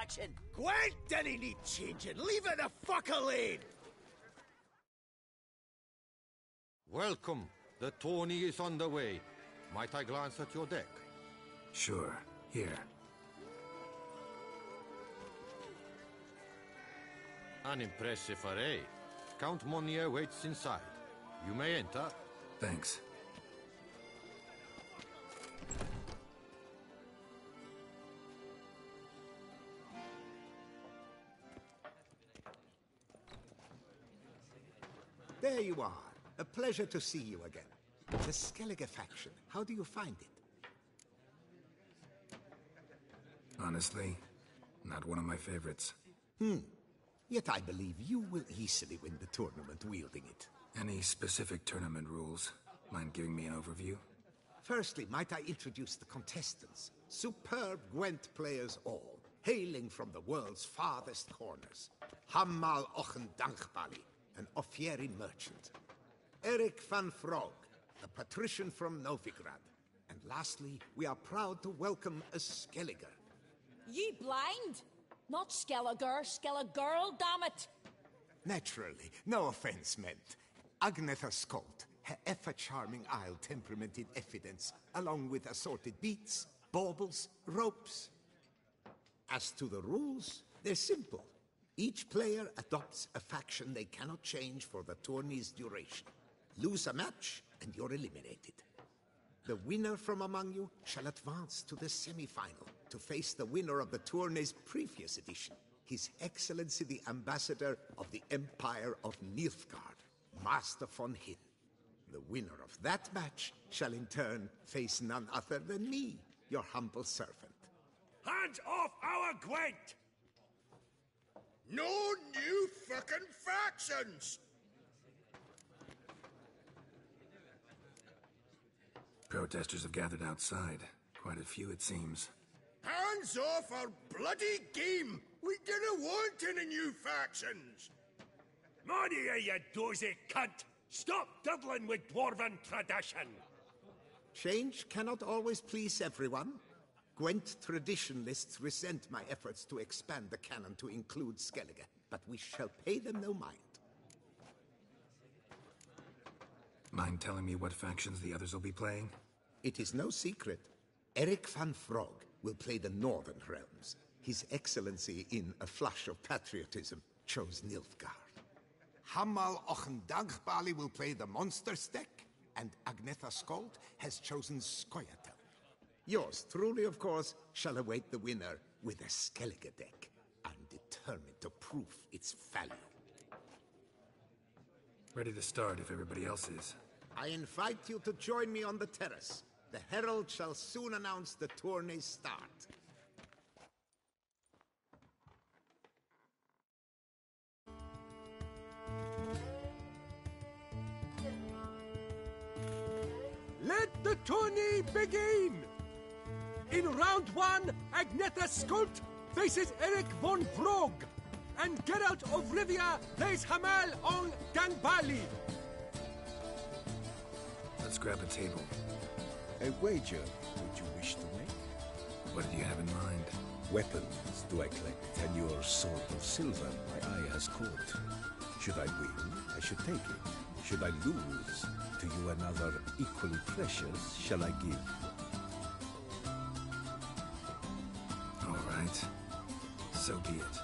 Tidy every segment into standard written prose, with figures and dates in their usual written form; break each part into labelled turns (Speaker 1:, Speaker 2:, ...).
Speaker 1: action.
Speaker 2: Gwent didn't need changing. Leave it the fuck alone.
Speaker 3: Welcome. The tourney is on the way. Might I glance at your deck?
Speaker 4: Sure. Here.
Speaker 3: An impressive array. Count Monnier waits inside. You may enter.
Speaker 4: Thanks.
Speaker 2: There you are. A pleasure to see you again. The Skellige faction, how do you find it?
Speaker 4: Honestly, not one of my favorites.
Speaker 2: Yet I believe you will easily win the tournament wielding it.
Speaker 4: Any specific tournament rules? Mind giving me an overview?
Speaker 2: Firstly, might I introduce the contestants? Superb Gwent players all, hailing from the world's farthest corners. Hammal Ochen Dankbali, an Offieri merchant. Eric van Frog, a patrician from Novigrad. And lastly, we are proud to welcome a Skelliger.
Speaker 5: Ye blind? Not Skelliger, Skelligirl, damn it!
Speaker 2: Naturally, no offense meant. Agnetha Skolt, her ever-charming Isle temperamented evidence, along with assorted beats, baubles, ropes. As to the rules, they're simple. Each player adopts a faction they cannot change for the tourney's duration. Lose a match, and you're eliminated. The winner from among you shall advance to the semi-final to face the winner of the tourney's previous edition, His Excellency the Ambassador of the Empire of Nilfgaard, Master von Hin. The winner of that match shall in turn face none other than me, your humble servant.
Speaker 6: Hands off our Gwent!
Speaker 7: No new fucking factions!
Speaker 4: Protesters have gathered outside. Quite a few, it seems.
Speaker 7: Hands off our bloody game! We didn't want any new factions!
Speaker 6: Monia, you dozy cunt! Stop diddling with dwarven tradition!
Speaker 2: Change cannot always please everyone. Gwent traditionalists resent my efforts to expand the canon to include Skellige, but we shall pay them no mind.
Speaker 4: Mind telling me what factions the others will be playing?
Speaker 2: It is no secret. Eric van Frog will play the Northern Realms. His Excellency, in a flush of patriotism, chose Nilfgaard. Hammal Ochen Dankbali will play the Monsters deck, and Agnetha Skolt has chosen Skoyatel. Yours truly, of course, shall await the winner with a Skellige deck. I'm determined to prove its value.
Speaker 4: Ready to start if everybody else is.
Speaker 2: I invite you to join me on the terrace. The herald shall soon announce the tourney's start.
Speaker 6: Let the tourney begin! In round one, Agnetha Skolt faces Eric von Frog, and Geralt of Rivia plays Hamal on Danbali.
Speaker 4: Let's grab a table.
Speaker 8: A wager would you wish to make?
Speaker 4: What did you have in mind?
Speaker 8: Weapons do I collect, and your sword of silver my eye has caught. Should I win, I should take it. Should I lose, to you another equally precious shall I give.
Speaker 4: All right. So be it.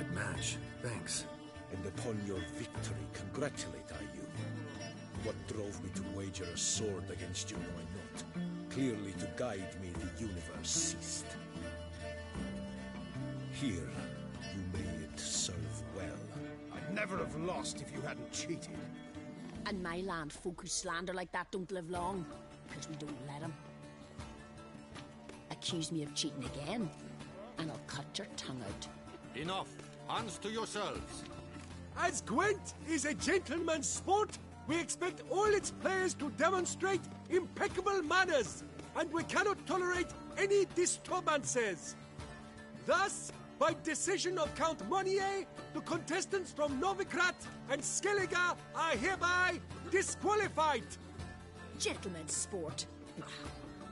Speaker 4: great match. Thanks.
Speaker 8: And upon your victory, congratulate I you. What drove me to wager a sword against you know I not. Clearly to guide me the universe ceased. Here, you may it serve well.
Speaker 7: I'd never have lost if you hadn't cheated.
Speaker 5: And my land folk who slander like that don't live long, because we don't let them. Accuse me of cheating again, and I'll cut your tongue out.
Speaker 3: Enough. Hands to yourselves.
Speaker 6: As Gwent is a gentleman's sport, we expect all its players to demonstrate impeccable manners, and we cannot tolerate any disturbances. Thus, by decision of Count Monnier, the contestants from Novigrad and Skellige are hereby disqualified.
Speaker 5: Gentlemen's sport.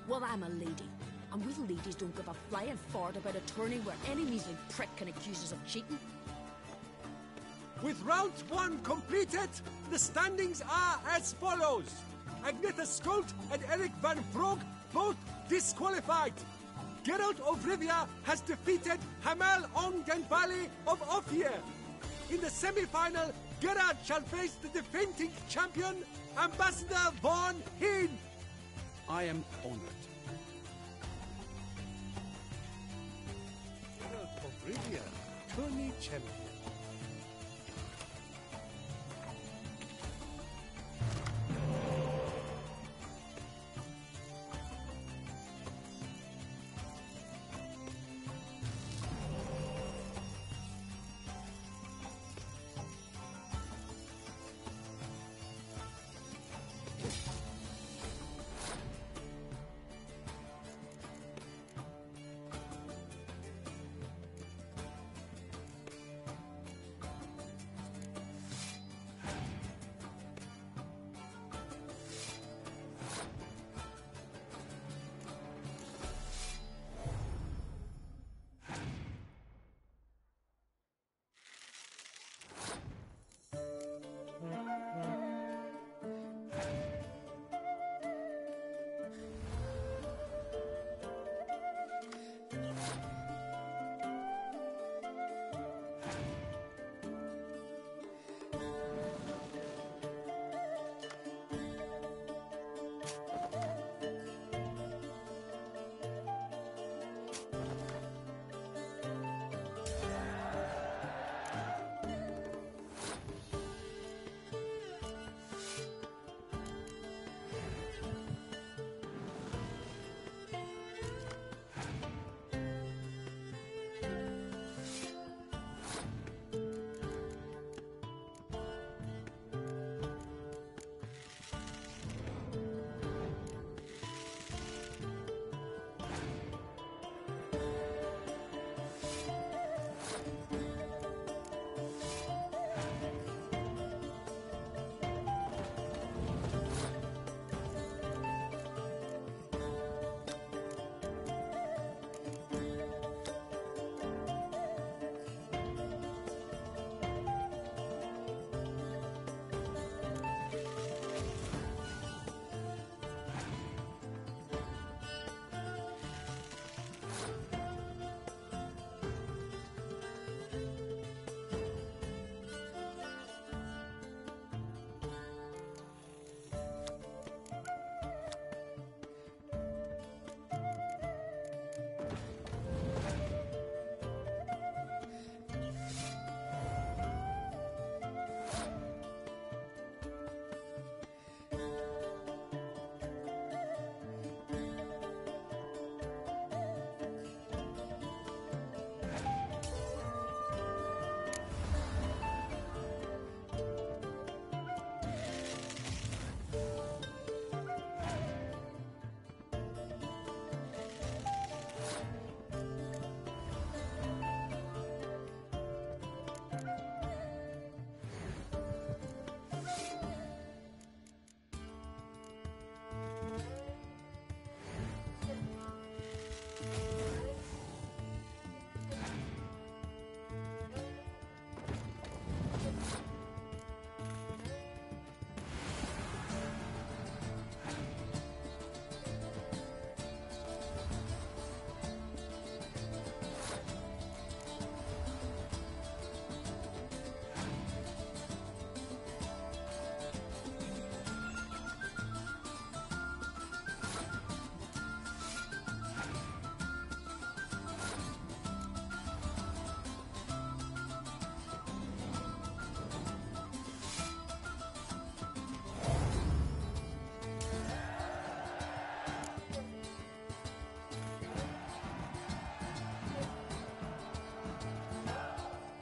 Speaker 5: Well, I'm a lady, and we ladies don't give a flying fart about a tourney where any measly prick can accuse us of cheating.
Speaker 6: With round 1 completed, the standings are as follows. Agnetha Skolt and Eric van Brogge both disqualified. Geralt of Rivia has defeated Hamel Ongenbali of Ophir. In the semi-final, Geralt shall face the defending champion, Ambassador Von Heen.
Speaker 1: I am honored.
Speaker 6: Geralt of Rivia, tourney champion.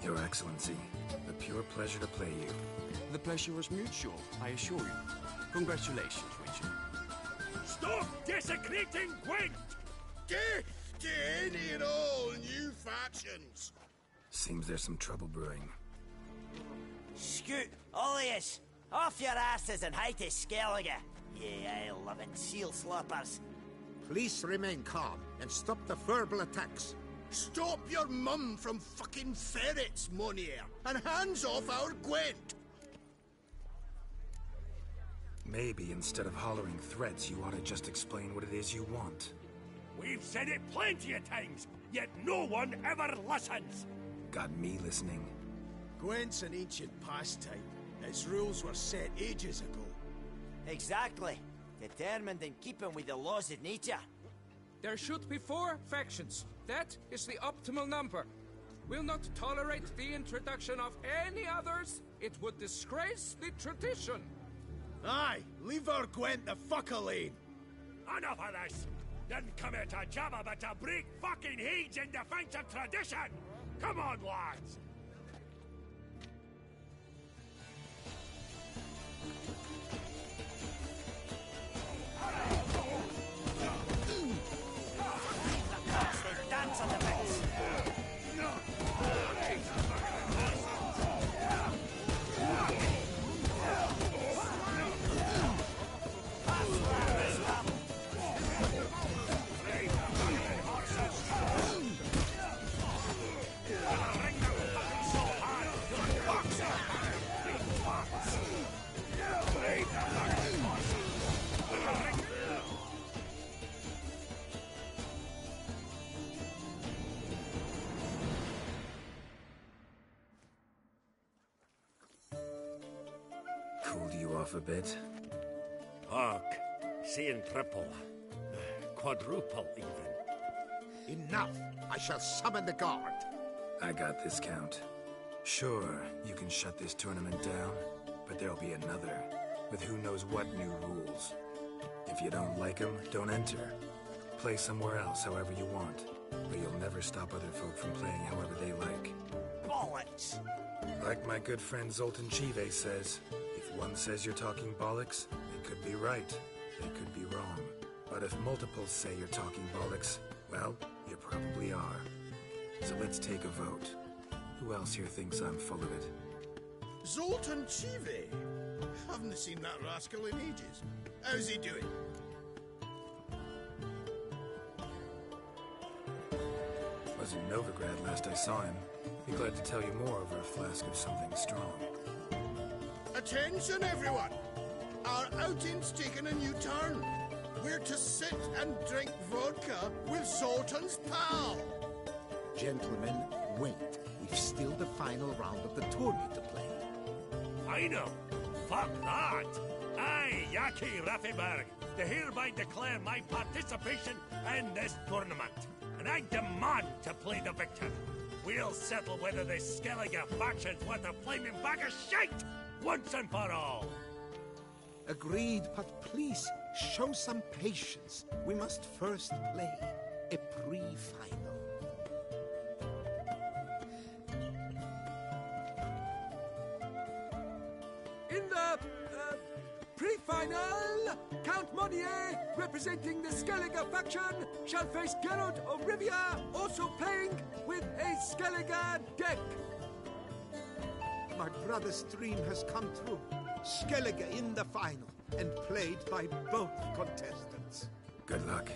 Speaker 4: Your Excellency, a pure pleasure to play you.
Speaker 1: The pleasure was mutual, I assure you. Congratulations, Richard.
Speaker 6: Stop desecrating Gwent!
Speaker 7: Death to any and all new factions!
Speaker 4: Seems there's some trouble brewing.
Speaker 9: Scoot, all of yous! Off your asses and hide to Skellige, ye ale-loving seal slurpers.
Speaker 2: Please remain calm and stop the verbal attacks.
Speaker 7: Stop your mum from fucking ferrets, Monier, and hands off our Gwent!
Speaker 4: Maybe instead of hollering threats, you ought to just explain what it is you want.
Speaker 6: We've said it plenty of times, yet no one ever listens!
Speaker 4: Got me listening.
Speaker 7: Gwent's an ancient pastime. Its rules were set ages ago.
Speaker 9: Exactly. Determined in keeping with the laws of nature.
Speaker 10: There should be 4 factions. That is the optimal number. We'll not tolerate the introduction of any others. It would disgrace the tradition.
Speaker 7: Aye, leave our Gwent the fuck alone.
Speaker 6: Enough of this! Didn't come here to jabber but to break fucking heads in defense of tradition! Come on, lads!
Speaker 9: Dance on the bits!
Speaker 4: Cooled you off a bit?
Speaker 6: Fuck. Seeing triple. Quadruple, even.
Speaker 2: Enough! I shall summon the guard.
Speaker 4: I got this, Count. Sure, you can shut this tournament down, but there'll be another, with who knows what new rules. If you don't like them, don't enter. Play somewhere else however you want, but you'll never stop other folk from playing however they like.
Speaker 9: Bollocks!
Speaker 4: Like my good friend Zoltan Chive says, if one says you're talking bollocks, they could be right, they could be wrong. But if multiples say you're talking bollocks, well, you probably are. So let's take a vote. Who else here thinks I'm full of it?
Speaker 7: Zoltan Chive? Haven't seen that rascal in ages. How's he doing?
Speaker 4: Was in Novigrad last I saw him. Be glad to tell you more over a flask of something strong.
Speaker 7: Attention, everyone! Our outing's taken a new turn. We're to sit and drink vodka with Zoltan's pal.
Speaker 2: Gentlemen, wait. We've still the final round of the tourney to play.
Speaker 6: Final? Fuck that! I, Yaki Raffenberg, to hereby declare my participation in this tournament. And I demand to play the victor. We'll settle whether this Skellige faction's worth a flaming bag of shite once and for all.
Speaker 2: Agreed, but please, show some patience. We must first play a pre-final.
Speaker 6: In the pre-final, Count Monier, representing the Skellige faction, shall face Geralt of Rivia, also playing with a Skellige deck.
Speaker 2: My brother's dream has come true. Skellige in the final, and played by both contestants.
Speaker 4: Good luck.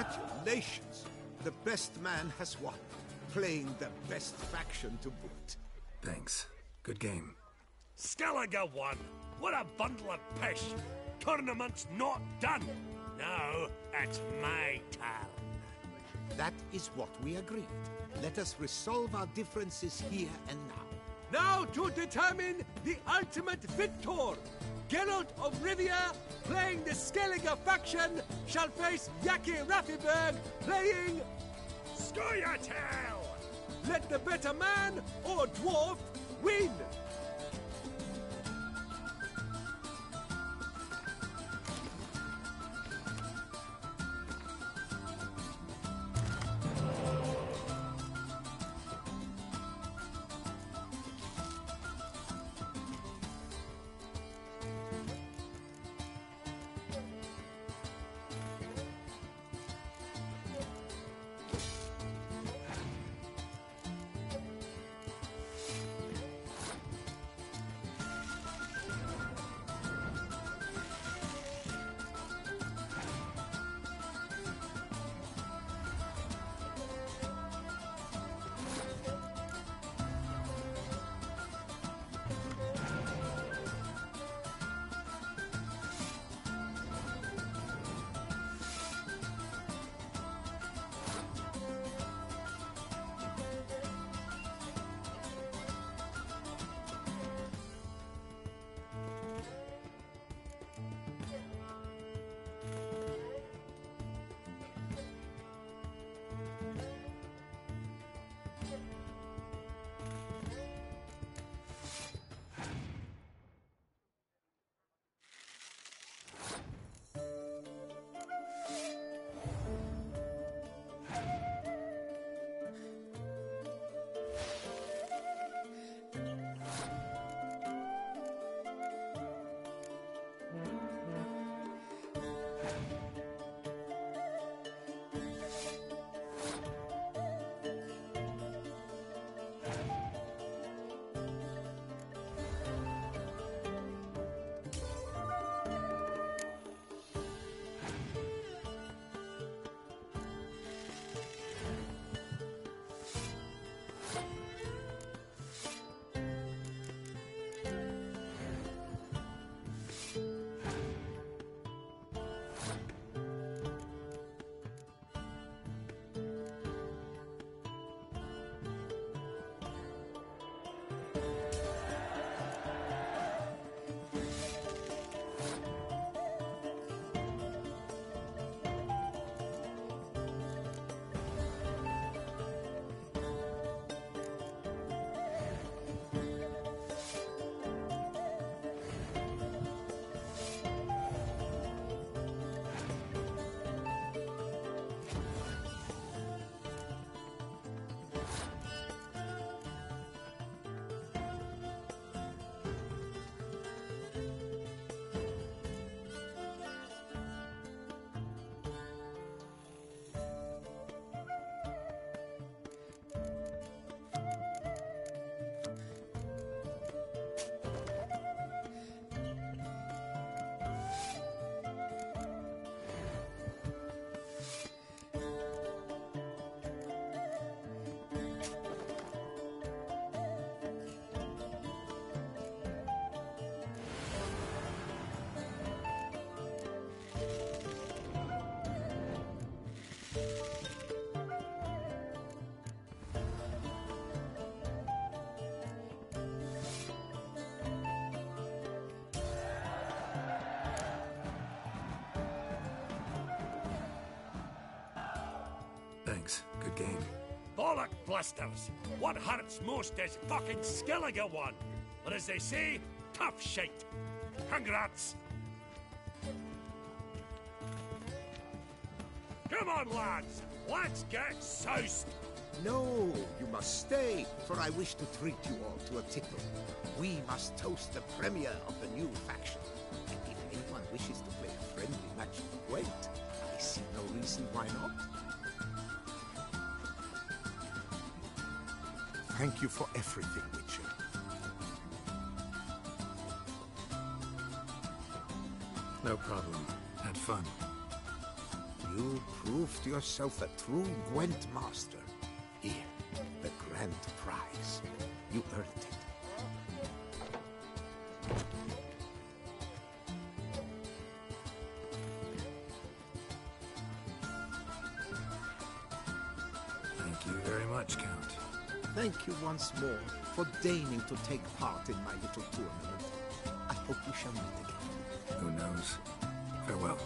Speaker 2: Congratulations! The best man has won, playing the best faction to boot.
Speaker 4: Thanks. Good game.
Speaker 6: Skellige won. What a bundle of pish. Tournament's not done. Now, it's my turn.
Speaker 2: That is what we agreed. Let us resolve our differences here and now.
Speaker 6: Now to determine the ultimate victor. Geralt of Rivia, playing the Skellige faction, shall face Yaki Raffiberg, playing Scoia'tael. Let the better man or dwarf win.
Speaker 4: Thanks. Good game.
Speaker 6: Bollock blusters! What hurts most is fucking Skellige won. Or as they say, tough shite. Congrats! Come on, lads! Let's get soused!
Speaker 2: No, you must stay, for I wish to treat you all to a tipple. We must toast the premier of the new faction. And if anyone wishes to play a friendly match of Gwent, I see no reason why not. Thank you for everything, Witcher.
Speaker 4: No problem. Had fun.
Speaker 2: You proved yourself a true Gwent master. Here, the grand prize. You earned it.
Speaker 4: Thank you very much, Count.
Speaker 2: Thank you once more for deigning to take part in my little tournament. I hope we shall meet again.
Speaker 4: Who knows? Farewell.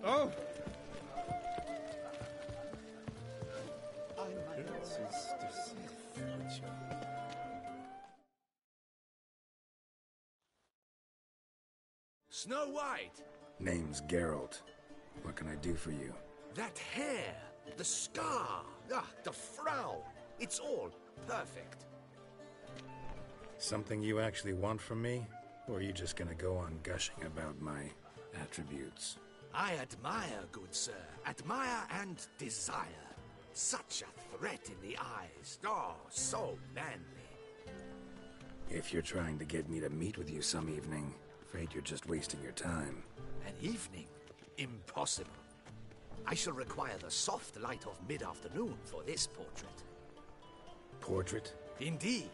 Speaker 10: Oh!
Speaker 6: Snow White!
Speaker 4: Name's Geralt. What can I do for you?
Speaker 6: That hair! The scar! The frown! It's all perfect.
Speaker 4: Something you actually want from me? Or are you just gonna go on gushing about my attributes?
Speaker 6: I admire, good sir. Admire and desire. Such a threat in the eyes. Oh, so manly.
Speaker 4: If you're trying to get me to meet with you some evening, afraid you're just wasting your time.
Speaker 6: An evening? Impossible. I shall require the soft light of mid-afternoon for this portrait.
Speaker 4: Portrait?
Speaker 6: Indeed.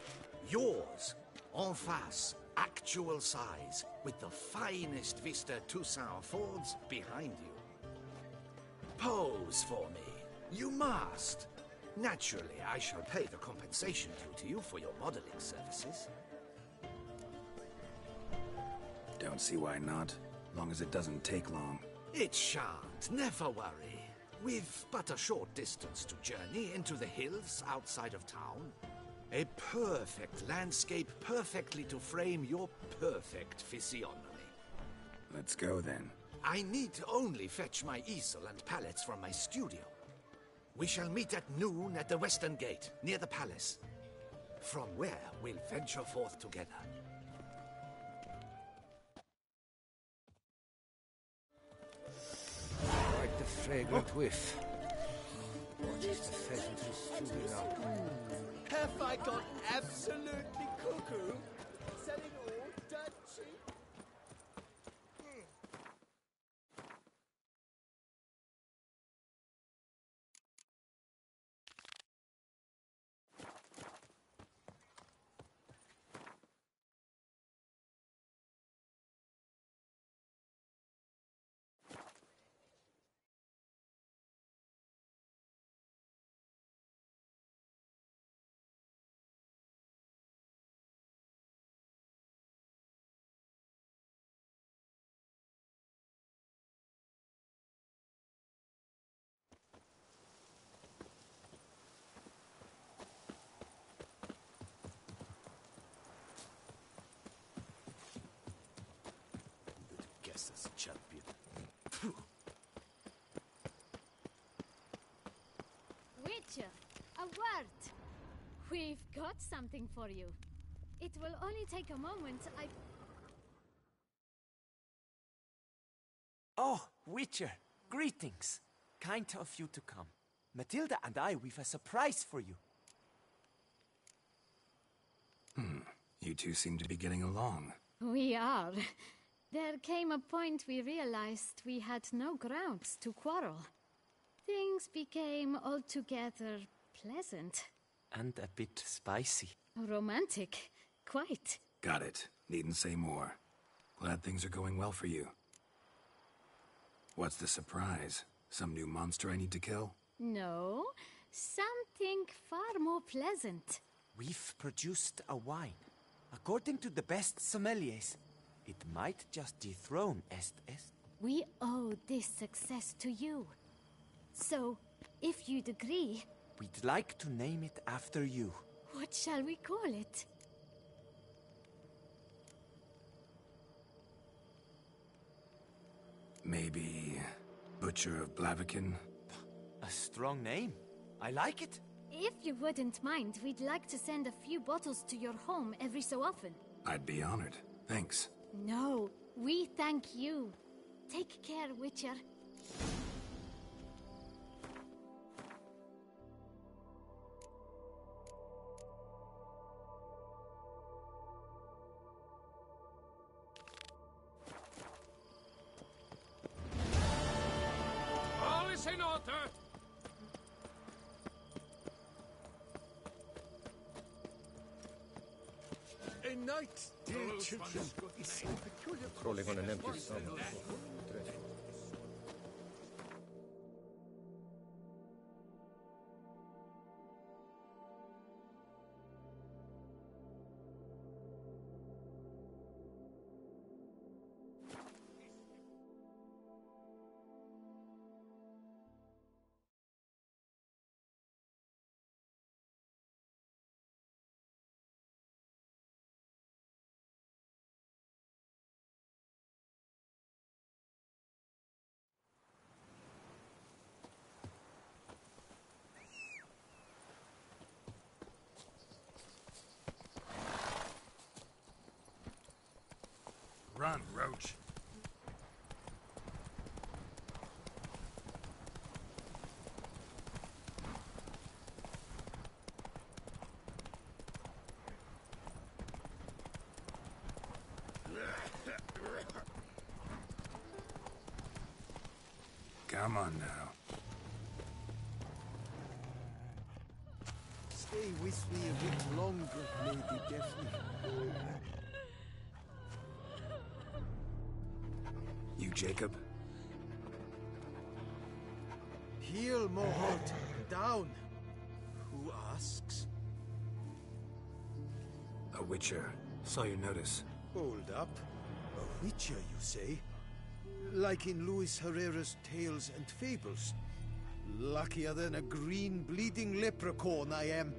Speaker 6: Yours. En face. Actual size. With the finest Vista Toussaint Fords behind you. Pose for me. You must. Naturally, I shall pay the compensation due to you for your modeling services.
Speaker 4: Don't see why not, long as it doesn't take long.
Speaker 6: It shan't, never worry. We've but a short distance to journey into the hills outside of town. A perfect landscape perfectly to frame your perfect physiognomy.
Speaker 4: Let's go then.
Speaker 6: I need only fetch my easel and palettes from my studio. We shall meet at noon at the western gate, near the palace. From where we'll venture forth together.
Speaker 10: Quite the fragrant whiff. What is the pheasant who's stewing up?
Speaker 7: Have I got absolutely cuckoo? Selling all dirt cheap?
Speaker 6: Guess as champion.
Speaker 11: Witcher, a word. We've got something for you. It will only take a moment.
Speaker 12: Oh, Witcher, greetings. Kind of you to come. Matilda and I, we've a surprise for you.
Speaker 4: You two seem to be getting along.
Speaker 11: We are. There came a point we realized we had no grounds to quarrel. Things became altogether pleasant.
Speaker 12: And a bit spicy.
Speaker 11: Romantic. Quite.
Speaker 4: Got it. Needn't say more. Glad things are going well for you. What's the surprise? Some new monster I need to kill?
Speaker 11: No, something far more pleasant.
Speaker 12: We've produced a wine. According to the best sommeliers, it might just dethrone Est.
Speaker 11: We owe this success to you. So, if you'd agree...
Speaker 12: We'd like to name it after you.
Speaker 11: What shall we call it?
Speaker 4: Maybe... Butcher of Blaviken?
Speaker 12: A strong name. I like it.
Speaker 11: If you wouldn't mind, we'd like to send a few bottles to your home every so often.
Speaker 4: I'd be honored. Thanks.
Speaker 11: No, we thank you. Take care, Witcher.
Speaker 10: All is in order.
Speaker 6: A night, dear children, is so peculiar.
Speaker 3: Crawling on an empty stomach.
Speaker 4: Run, Roach. Come on now.
Speaker 7: Stay with me a bit longer, Lady Daphne.
Speaker 4: You, Jacob?
Speaker 7: Heel, Mohort. Down. Who asks?
Speaker 4: A Witcher. Saw your notice.
Speaker 7: Hold up. A witcher, you say? Like in Luis Herrera's Tales and Fables. Luckier than a green bleeding leprechaun I am.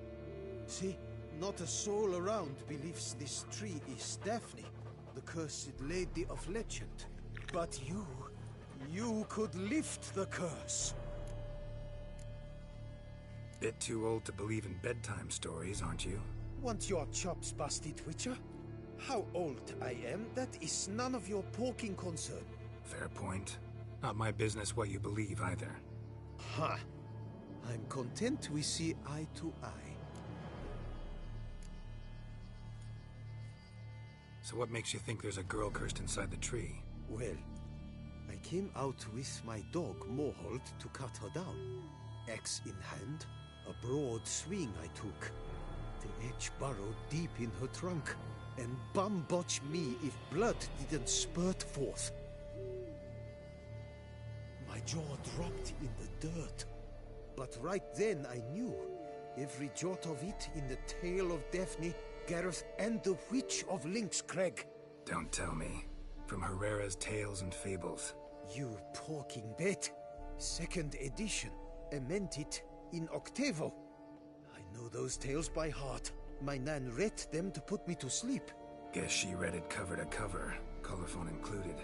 Speaker 7: See, not a soul around believes this tree is Daphne, the cursed lady of legend. But you could lift the curse.
Speaker 4: Bit too old to believe in bedtime stories, aren't you?
Speaker 7: Want your chops busted, Witcher? How old I am, that is none of your poking concern.
Speaker 4: Fair point. Not my business what you believe, either.
Speaker 7: Ha! I'm content we see eye to eye.
Speaker 4: So what makes you think there's a girl cursed inside the tree?
Speaker 7: Well, I came out with my dog, Moholt, to cut her down. Axe in hand, a broad swing I took. The edge burrowed deep in her trunk, and bum-botch me if blood didn't spurt forth. My jaw dropped in the dirt. But right then I knew. Every jot of it in the tale of Daphne, Gareth, and the Witch of Lynx Crag.
Speaker 4: Don't tell me. From Herrera's Tales and Fables.
Speaker 7: You talking bet. Second edition. Amended in octavo. I know those tales by heart. My nan read them to put me to sleep.
Speaker 4: Guess she read it cover to cover, colophon included.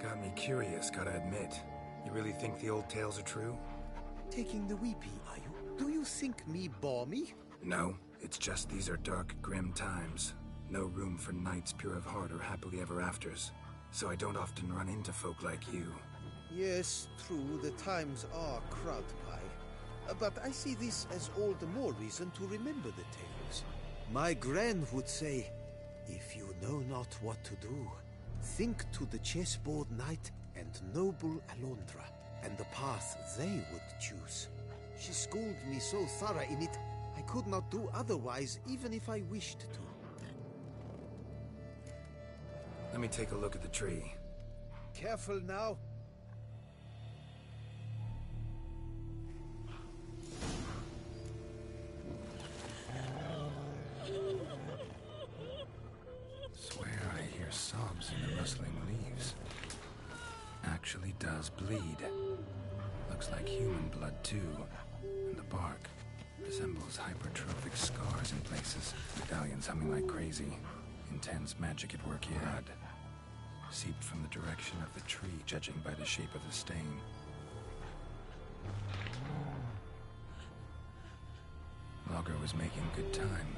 Speaker 4: Got me curious, gotta admit. You really think the old tales are true?
Speaker 7: Taking the weepy, are you? Do you think me balmy?
Speaker 4: No, it's just these are dark, grim times. No room for knights pure of heart or happily ever afters. So I don't often run into folk like you.
Speaker 7: Yes, true, the times are crowd pie. But I see this as all the more reason to remember the tales. My gran would say, if you know not what to do, think to the chessboard knight and noble Alondra, and the path they would choose. She schooled me so thorough in it, I could not do otherwise even if I wished to.
Speaker 4: Let me take a look at the tree.
Speaker 7: Careful now.
Speaker 4: rustling leaves. Actually does bleed. Looks like human blood too. And the bark resembles hypertrophic scars in places. Medallions humming like crazy. Intense magic at work yet. Seeped from the direction of the tree, judging by the shape of the stain. Logger was making good time.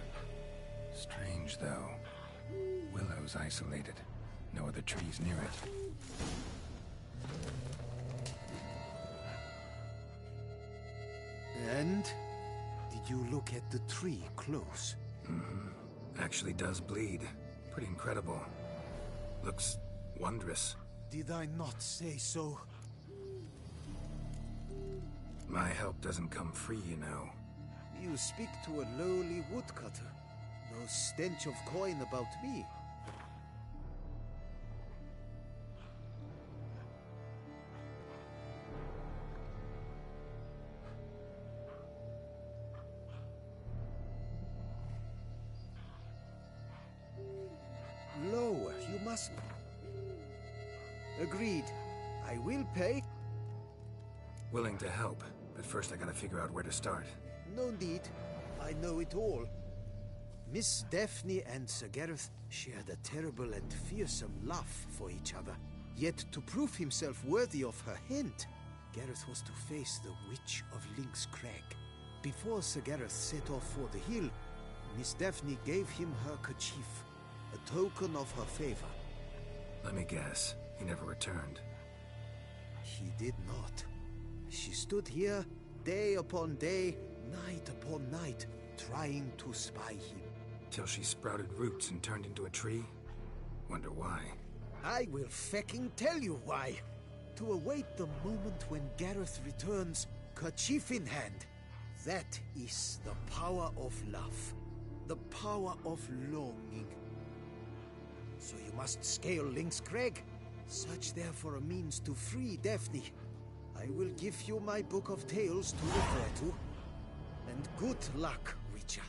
Speaker 4: Strange, though. Willow's isolated. No other trees near it.
Speaker 7: And? Did you look at the tree close?
Speaker 4: Mm-hmm. Actually does bleed. Pretty incredible. Looks wondrous.
Speaker 7: Did I not say so?
Speaker 4: My help doesn't come free, you know.
Speaker 7: You speak to a lowly woodcutter. No stench of coin about me. Lower, you must. Agreed. I will pay.
Speaker 4: Willing to help, but first I gotta figure out where to start.
Speaker 7: No need. I know it all. Miss Daphne and Sir Gareth shared a terrible and fearsome love for each other. Yet to prove himself worthy of her hint, Gareth was to face the Witch of Link's Crag. Before Sir Gareth set off for the hill, Miss Daphne gave him her kerchief, a token of her favor.
Speaker 4: Let me guess, he never returned.
Speaker 7: He did not. She stood here, day upon day, night upon night, trying to spy him.
Speaker 4: Till she sprouted roots and turned into a tree? Wonder why.
Speaker 7: I will fecking tell you why. To await the moment when Gareth returns, kerchief in hand. That is the power of love. The power of longing. So you must scale Link's Crag. Search there for a means to free Daphne. I will give you my book of tales to refer to. And good luck, Witcher.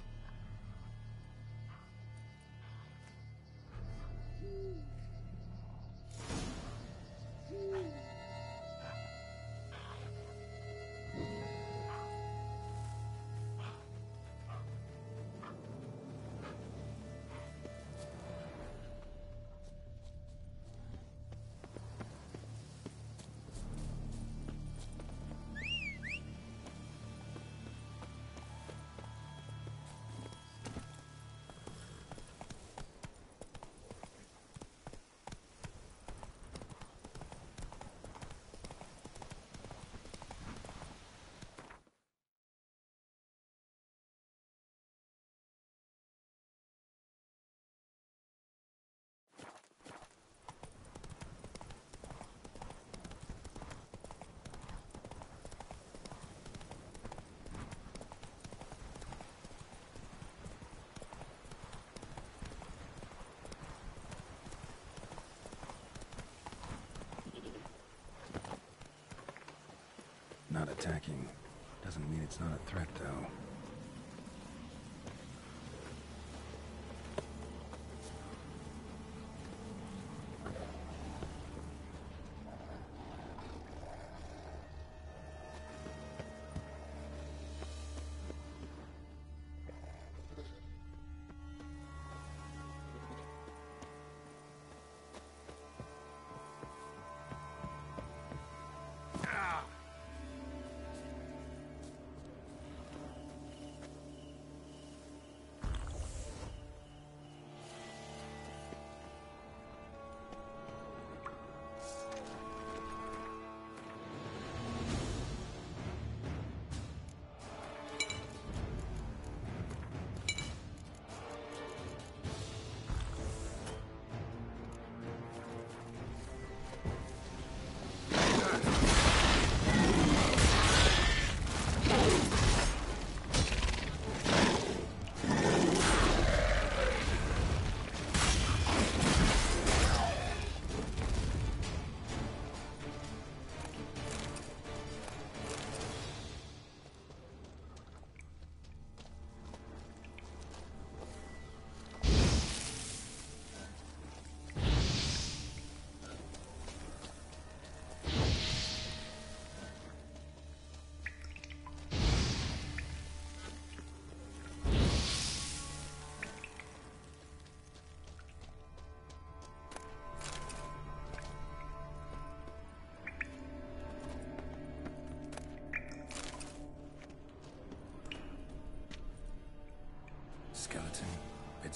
Speaker 4: Not attacking. Doesn't mean it's not a threat, though.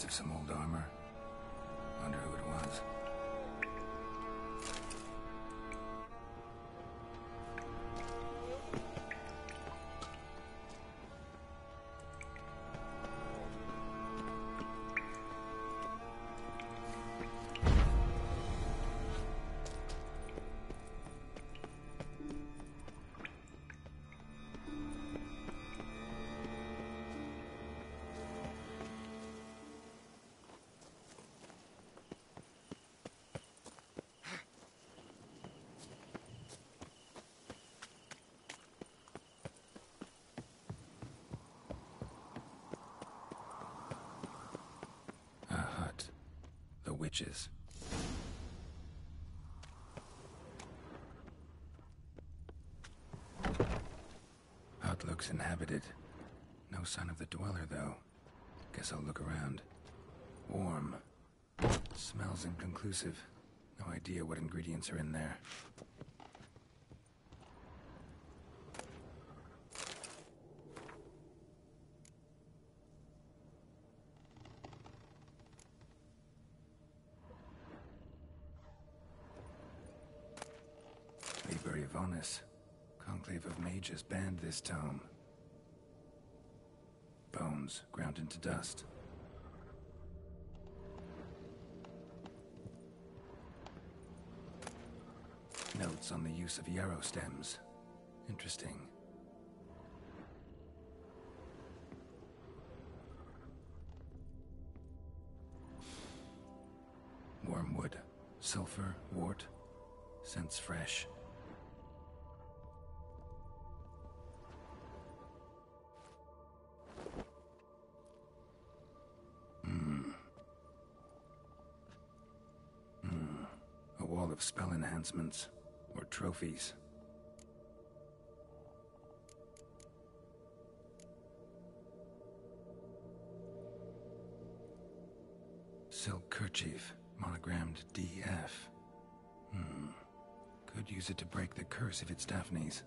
Speaker 4: Shards of some old armor. Wonder who it was. Witches. Hut looks inhabited. No sign of the dweller, though. Guess I'll look around. Warm. Smells inconclusive. No idea what ingredients are in there. Conclave of mages banned this tome. Bones ground into dust. Notes on the use of yarrow stems. Interesting. Wormwood. Sulfur. Wort. Scents fresh. Of spell enhancements, or trophies. Silk kerchief, monogrammed DF. Could use it to break the curse if it's Daphne's.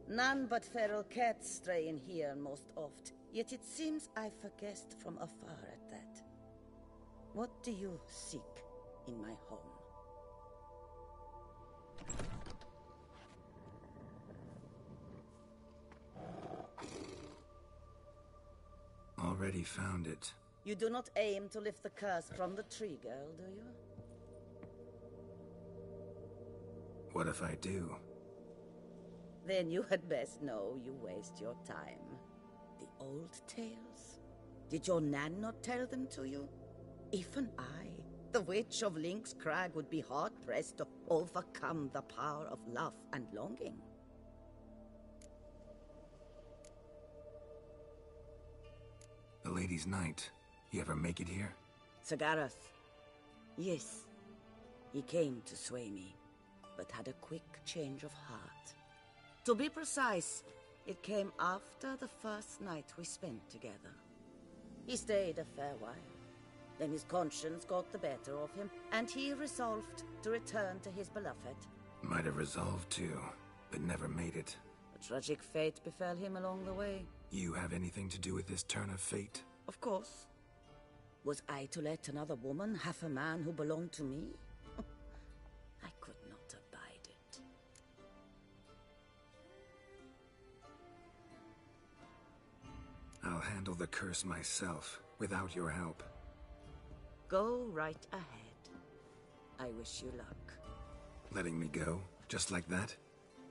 Speaker 13: None but feral cats stray in here most oft, yet it seems I've a guest from afar at that. What do you seek in my home?
Speaker 4: Already found it.
Speaker 13: You do not aim to lift the curse from the tree, girl, do you?
Speaker 4: What if I do?
Speaker 13: Then you had best know you waste your time. The old tales? Did your Nan not tell them to you? Even I, the witch of Link's Crag, would be hard-pressed to overcome the power of love and longing.
Speaker 4: The Lady's Knight. You ever make it here?
Speaker 13: Sagarath. Yes. He came to sway me, but had a quick change of heart. To be precise, it came after the first night we spent together. He stayed a fair while. Then his conscience got the better of him, and he resolved to return to his beloved.
Speaker 4: Might have resolved to, but never made it.
Speaker 13: A tragic fate befell him along the way.
Speaker 4: You have anything to do with this turn of fate?
Speaker 13: Of course. Was I to let another woman have a man who belonged to me? I could not abide it.
Speaker 4: I'll handle the curse myself, without your help.
Speaker 13: Go right ahead. I wish you luck.
Speaker 4: Letting me go, just like that?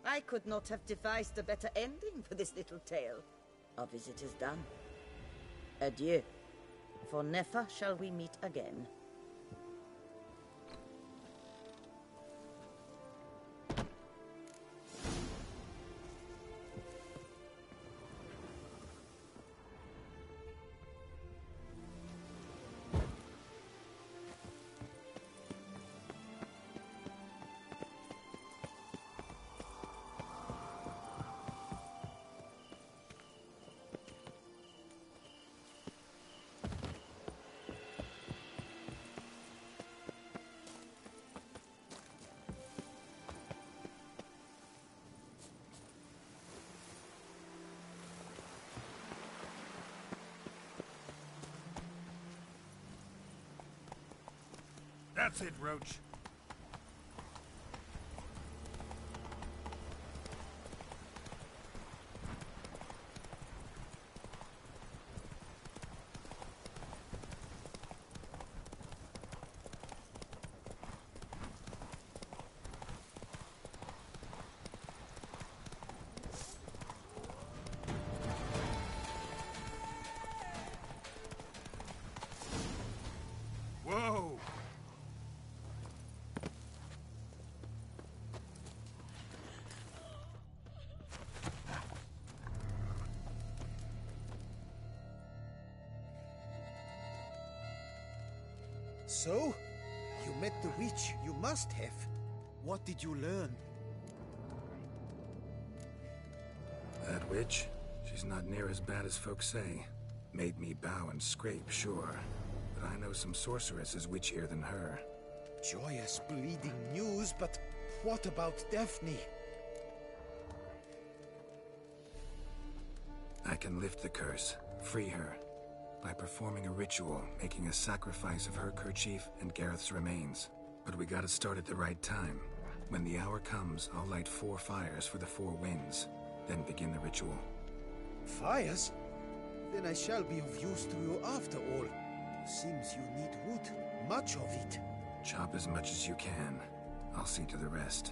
Speaker 13: I could not have devised a better ending for this little tale. Our visit is done. Adieu. For never shall we meet again.
Speaker 4: That's it, Roach. Whoa!
Speaker 7: So? You met the witch. You must have. What did you learn?
Speaker 4: That witch? She's not near as bad as folks say. Made me bow and scrape, sure. But I know some sorceresses witchier than her.
Speaker 7: Joyous bleeding news, but what about Daphne?
Speaker 4: I can lift the curse, free her, by performing a ritual, making a sacrifice of her kerchief and Gareth's remains. But we gotta start at the right time. When the hour comes, I'll light 4 fires for the 4 winds, then begin the ritual.
Speaker 7: Fires? Then I shall be of use to you after all. Seems you need wood, much of it.
Speaker 4: Chop as much as you can. I'll see to the rest.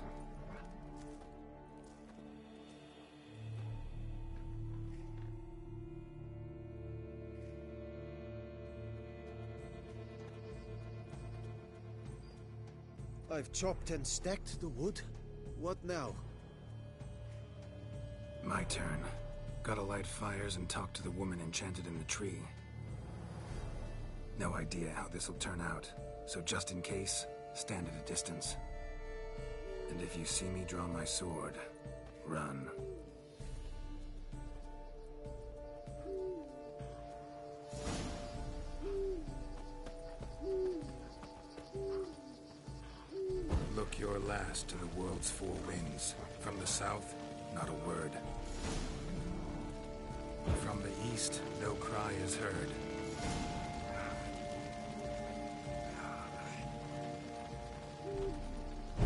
Speaker 7: I've chopped and stacked the wood. What now?
Speaker 4: My turn. Gotta light fires and talk to the woman enchanted in the tree. No idea how this'll turn out, so just in case, stand at a distance. And if you see me draw my sword, run. Look your last to the world's 4 winds. From the south, not a word. From the east, no cry is heard.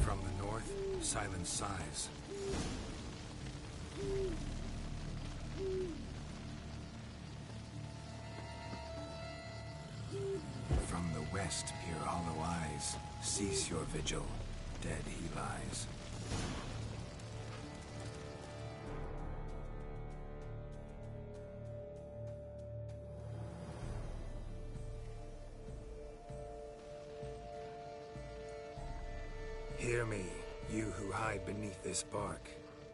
Speaker 4: From the north, silence sighs. From the west, peer hollow eyes. Cease your vigil. Dead he lies. Hear me, you who hide beneath this bark.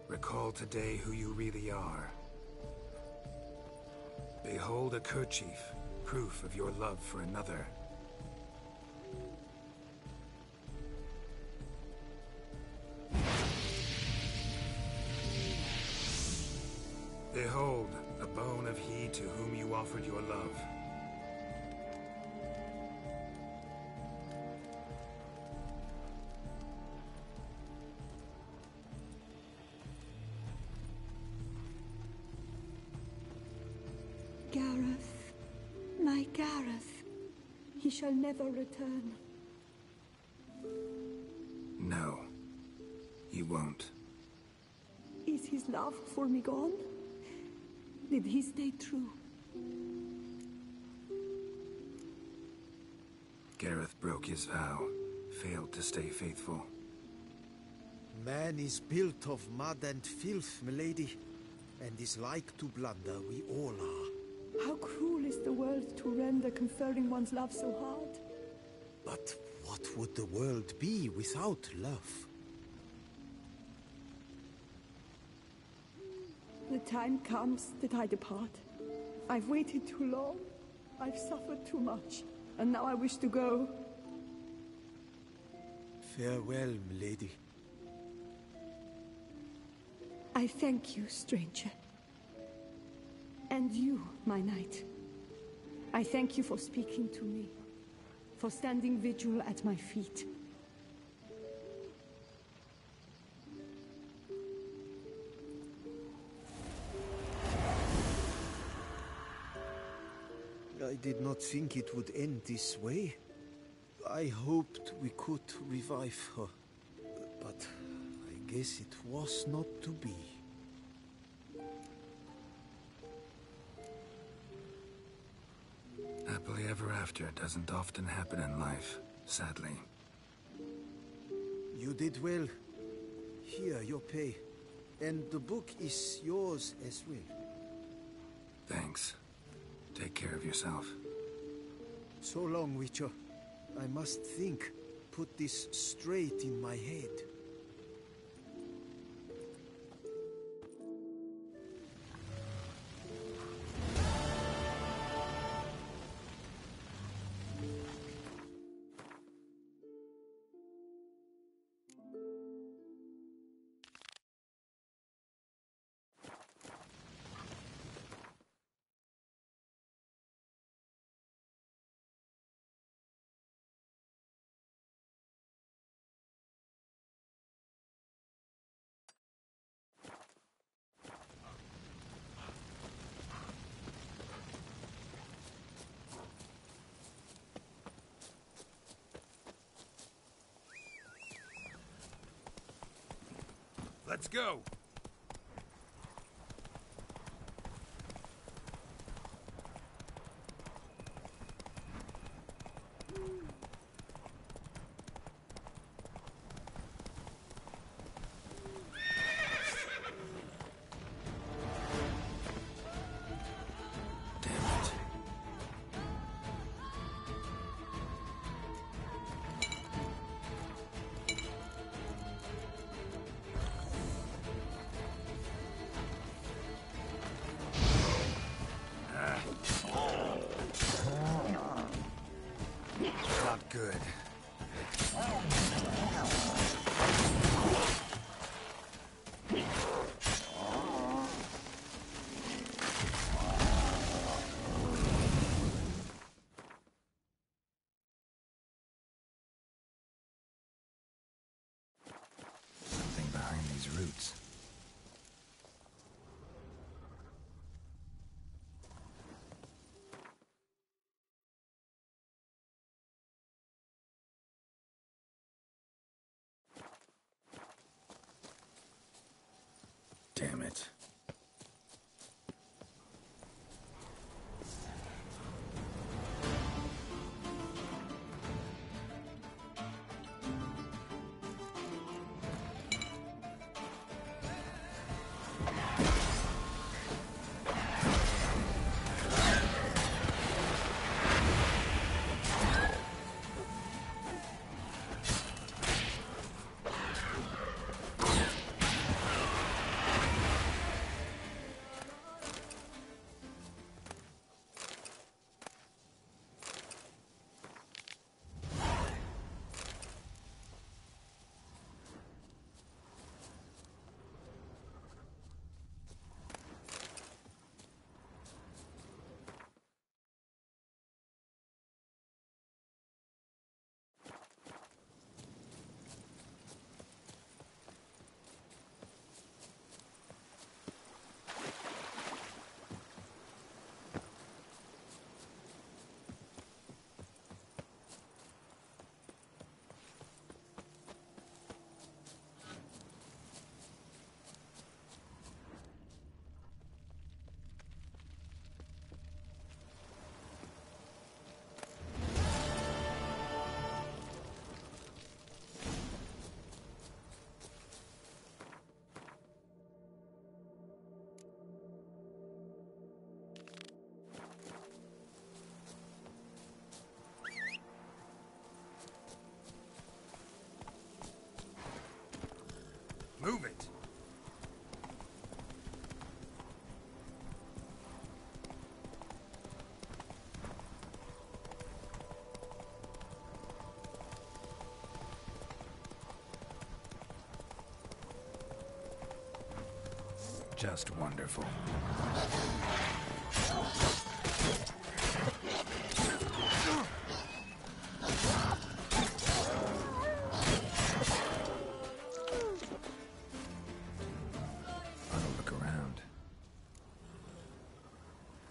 Speaker 4: Recall today who you really are. Behold a kerchief, proof of your love for another. Behold, a bone of he to whom you offered your love.
Speaker 14: Gareth, my Gareth, he shall never return.
Speaker 4: No, he won't.
Speaker 14: Is his love for me gone? Did he stay true?
Speaker 4: Gareth broke his vow, failed to stay faithful.
Speaker 7: Man is built of mud and filth, milady, and is like to blunder, we all are.
Speaker 14: How cruel is the world to render conferring one's love so hard.
Speaker 7: But what would the world be without love?
Speaker 14: The time comes that I depart. I've waited too long. I've suffered too much. And now I wish to go.
Speaker 7: Farewell, milady.
Speaker 14: I thank you, stranger. And you, my knight. I thank you for speaking to me, for standing vigil at my feet.
Speaker 7: I did not think it would end this way. I hoped we could revive her, but I guess it was not to be.
Speaker 4: Happily ever after doesn't often happen in life, sadly.
Speaker 7: You did well. Here, your pay. And the book is yours as well.
Speaker 4: Thanks. Take care of yourself.
Speaker 7: So long, Witcher. I must think. Put this straight in my head.
Speaker 6: Let's go!
Speaker 4: Not good. Something behind these roots. Damn it.
Speaker 6: Move it!
Speaker 4: Just wonderful.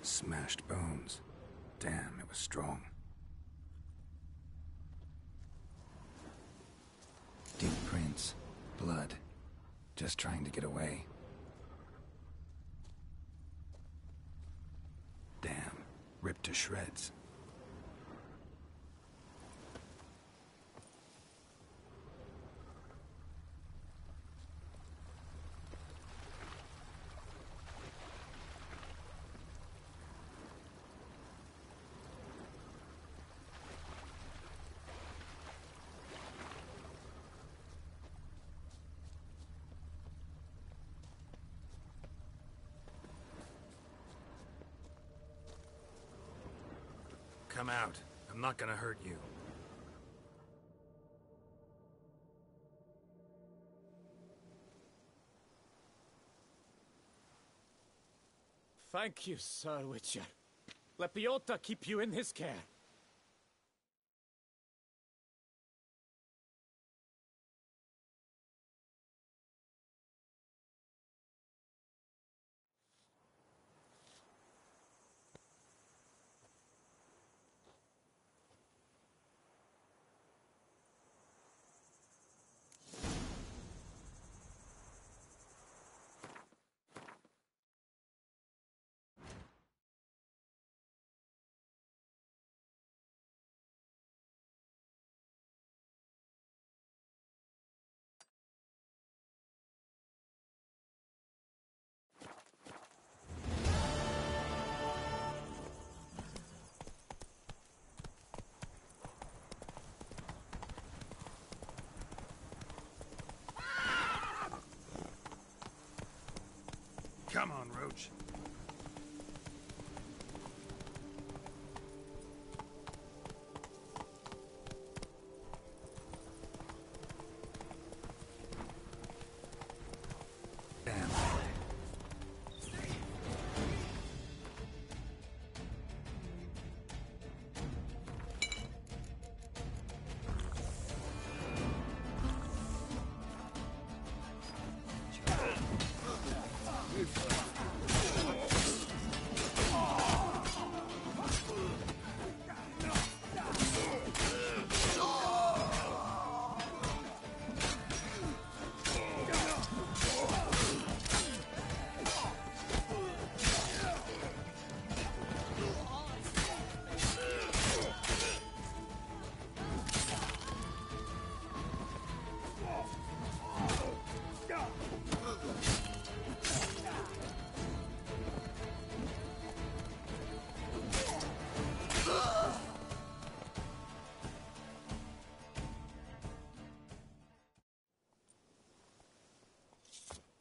Speaker 4: Smashed bones. Damn, it was strong. Deep prints. Blood. Just trying to get away. Damn. Ripped to shreds. Come out. I'm not gonna hurt you.
Speaker 6: Thank you, Sir Witcher. Let Biota keep you in his care.
Speaker 4: Come on, Roach. Damn.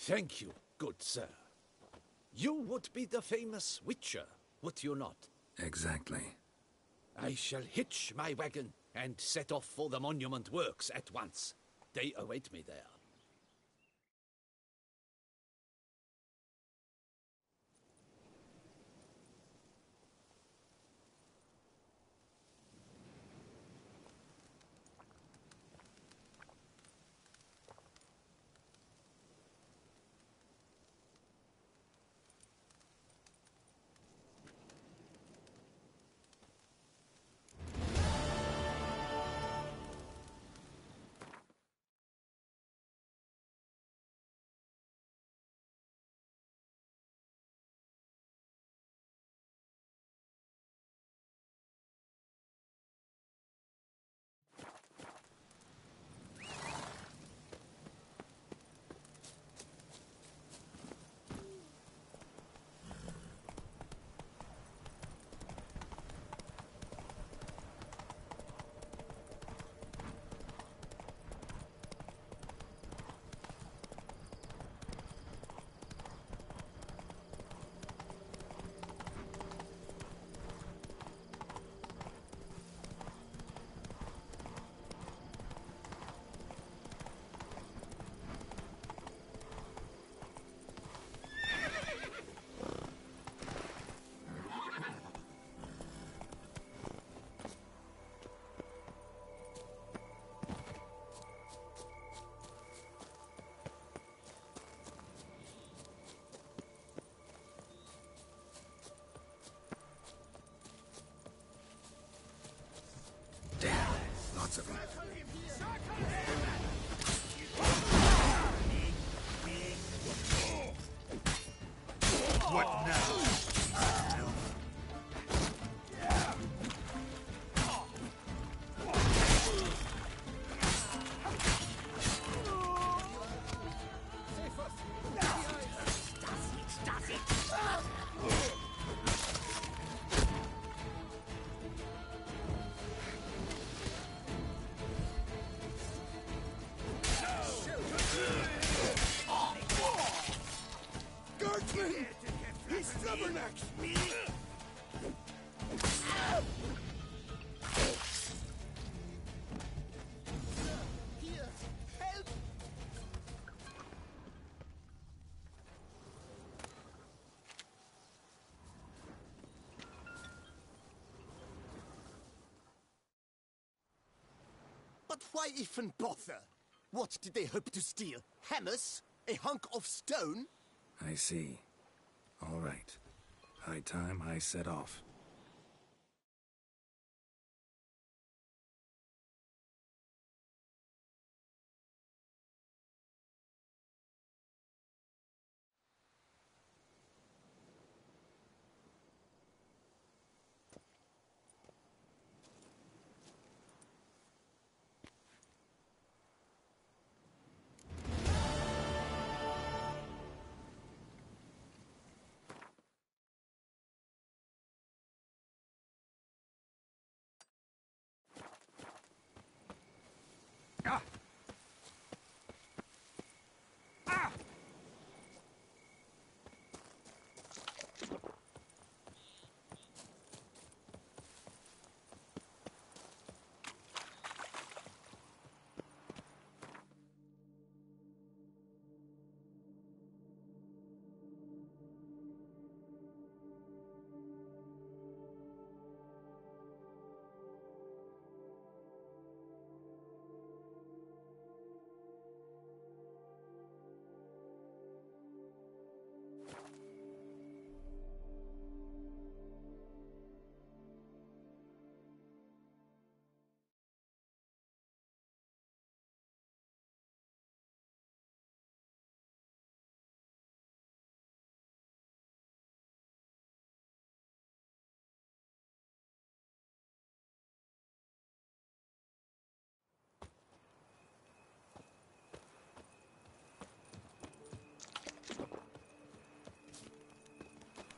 Speaker 15: Thank you, good sir. You would be the famous Witcher, would you not?
Speaker 4: Exactly.
Speaker 15: I shall hitch my wagon and set off for the monument works at once. They await me there.
Speaker 4: Damn, lots of them. What now?
Speaker 6: Guardsman! He's stubborn-neck!
Speaker 16: But why even bother? What did they hope to steal? Hammers? A hunk of stone?
Speaker 4: I see. All right. High time I set off.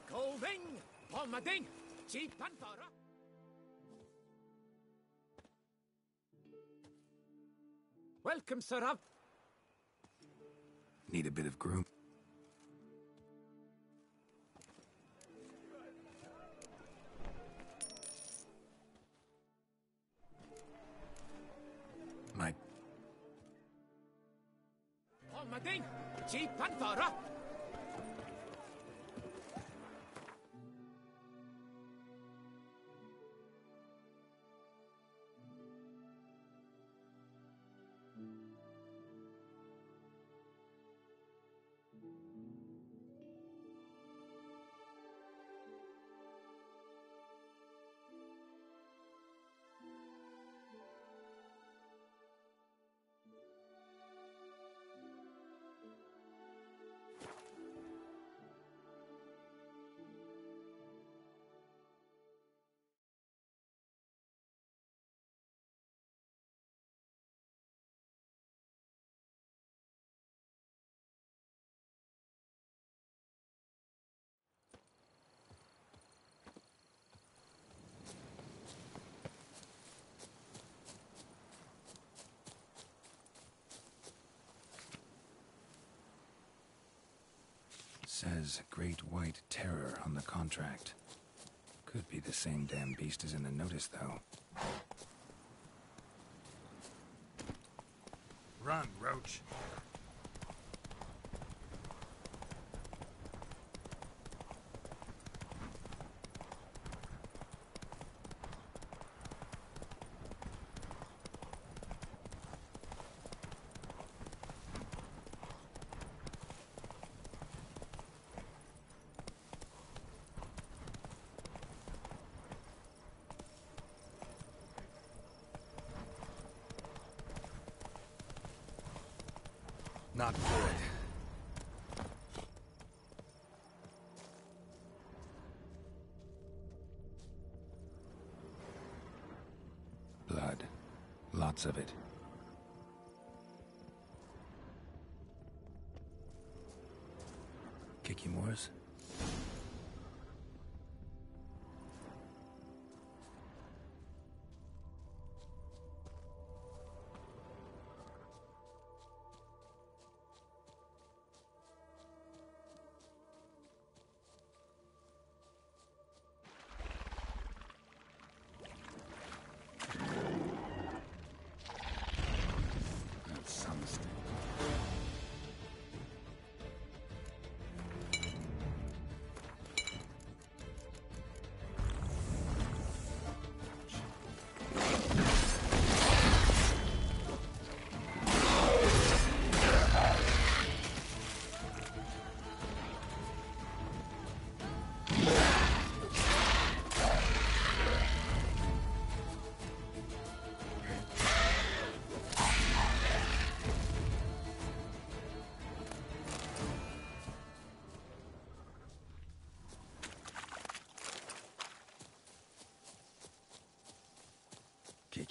Speaker 15: Golving, Pomading, Cheap Pantara. Welcome, sir.
Speaker 4: Need a bit of groom. My...
Speaker 15: Pomading, Cheap Pantara.
Speaker 4: Says Great White Terror on the contract. Could be the same damn beast as in the notice, though. Run, Roach. Not good. Lots of it. Kikimores?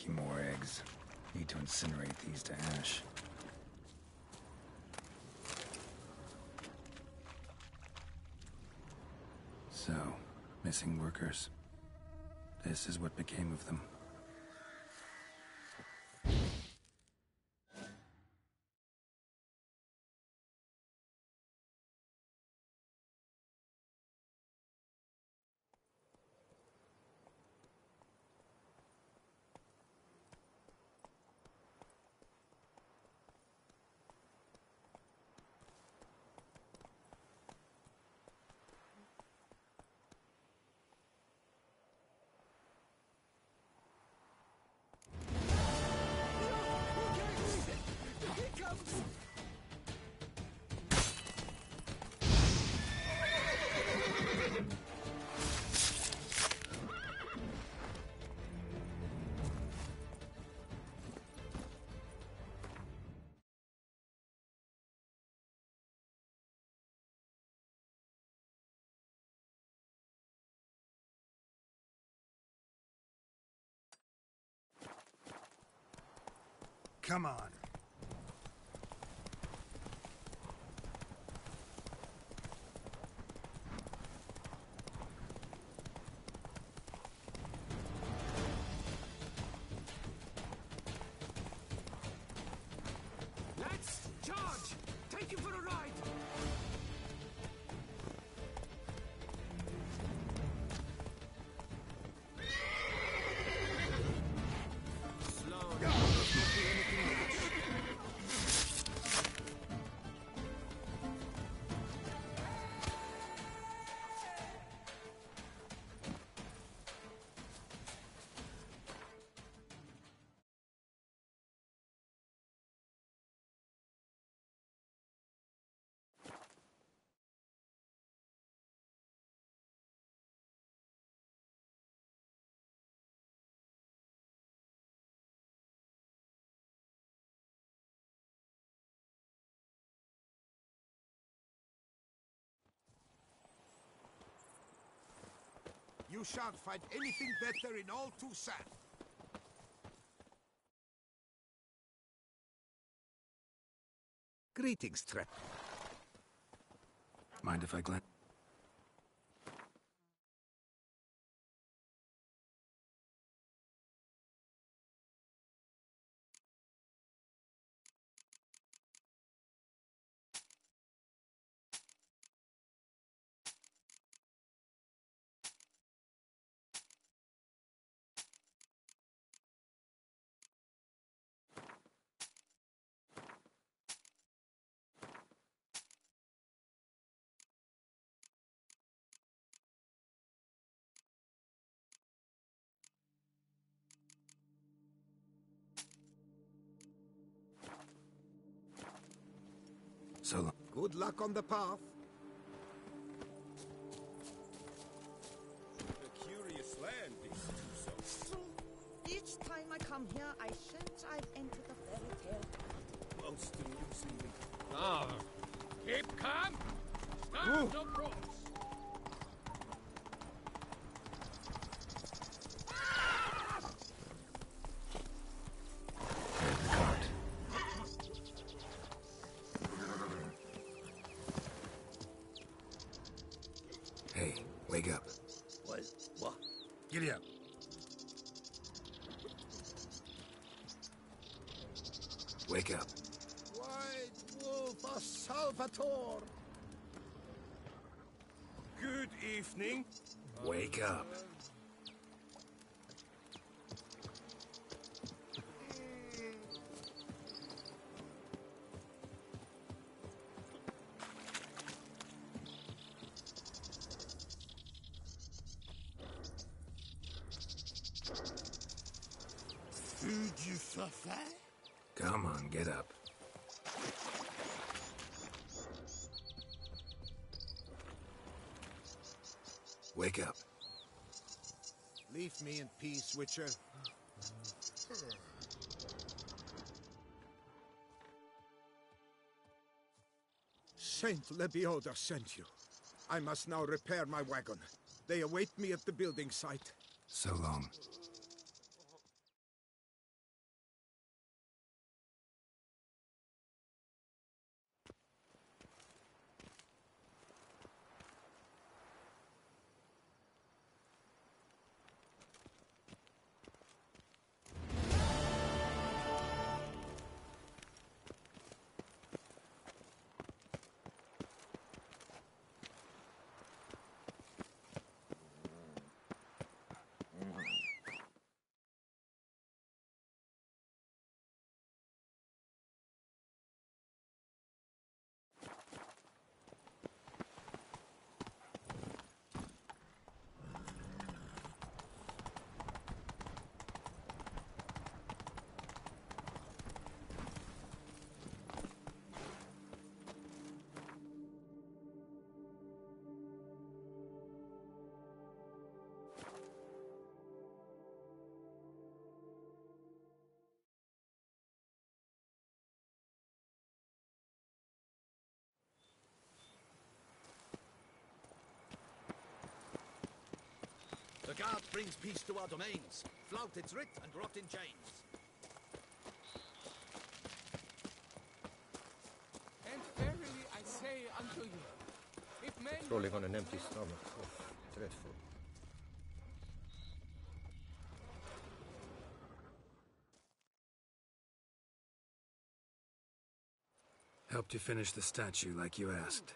Speaker 4: More eggs. Need to incinerate these to ash. So, missing workers. This is what became of them.
Speaker 6: Come on.
Speaker 10: Let's charge! Take him for a ride!
Speaker 2: You shan't find anything better in all Toussaint. Greetings, Trap.
Speaker 4: Mind if I glance? So long.
Speaker 2: Good luck on the path.
Speaker 16: A curious land, this Toussaint.
Speaker 13: Each time I come here, I sense I've entered a fairy tale.
Speaker 16: Most amusingly.
Speaker 10: Ah, keep calm. Stand up, bros.
Speaker 4: Wake up.
Speaker 15: What?
Speaker 4: Giddy up. Wake up.
Speaker 16: White Wolf of Salvatore!
Speaker 1: Good evening.
Speaker 4: Wake up.
Speaker 16: Food you fair?
Speaker 4: Come on, get up. Wake up.
Speaker 2: Leave me in peace, Witcher. Saint Lebioda sent you. I must now repair my wagon. They await me at the building site.
Speaker 4: So long.
Speaker 15: The guard brings peace to our domains. Flout its writ and rot in chains.
Speaker 10: And verily I say unto you, if men...
Speaker 3: Rolling on an empty stomach. Oh, dreadful.
Speaker 4: Helped you finish the statue like you asked.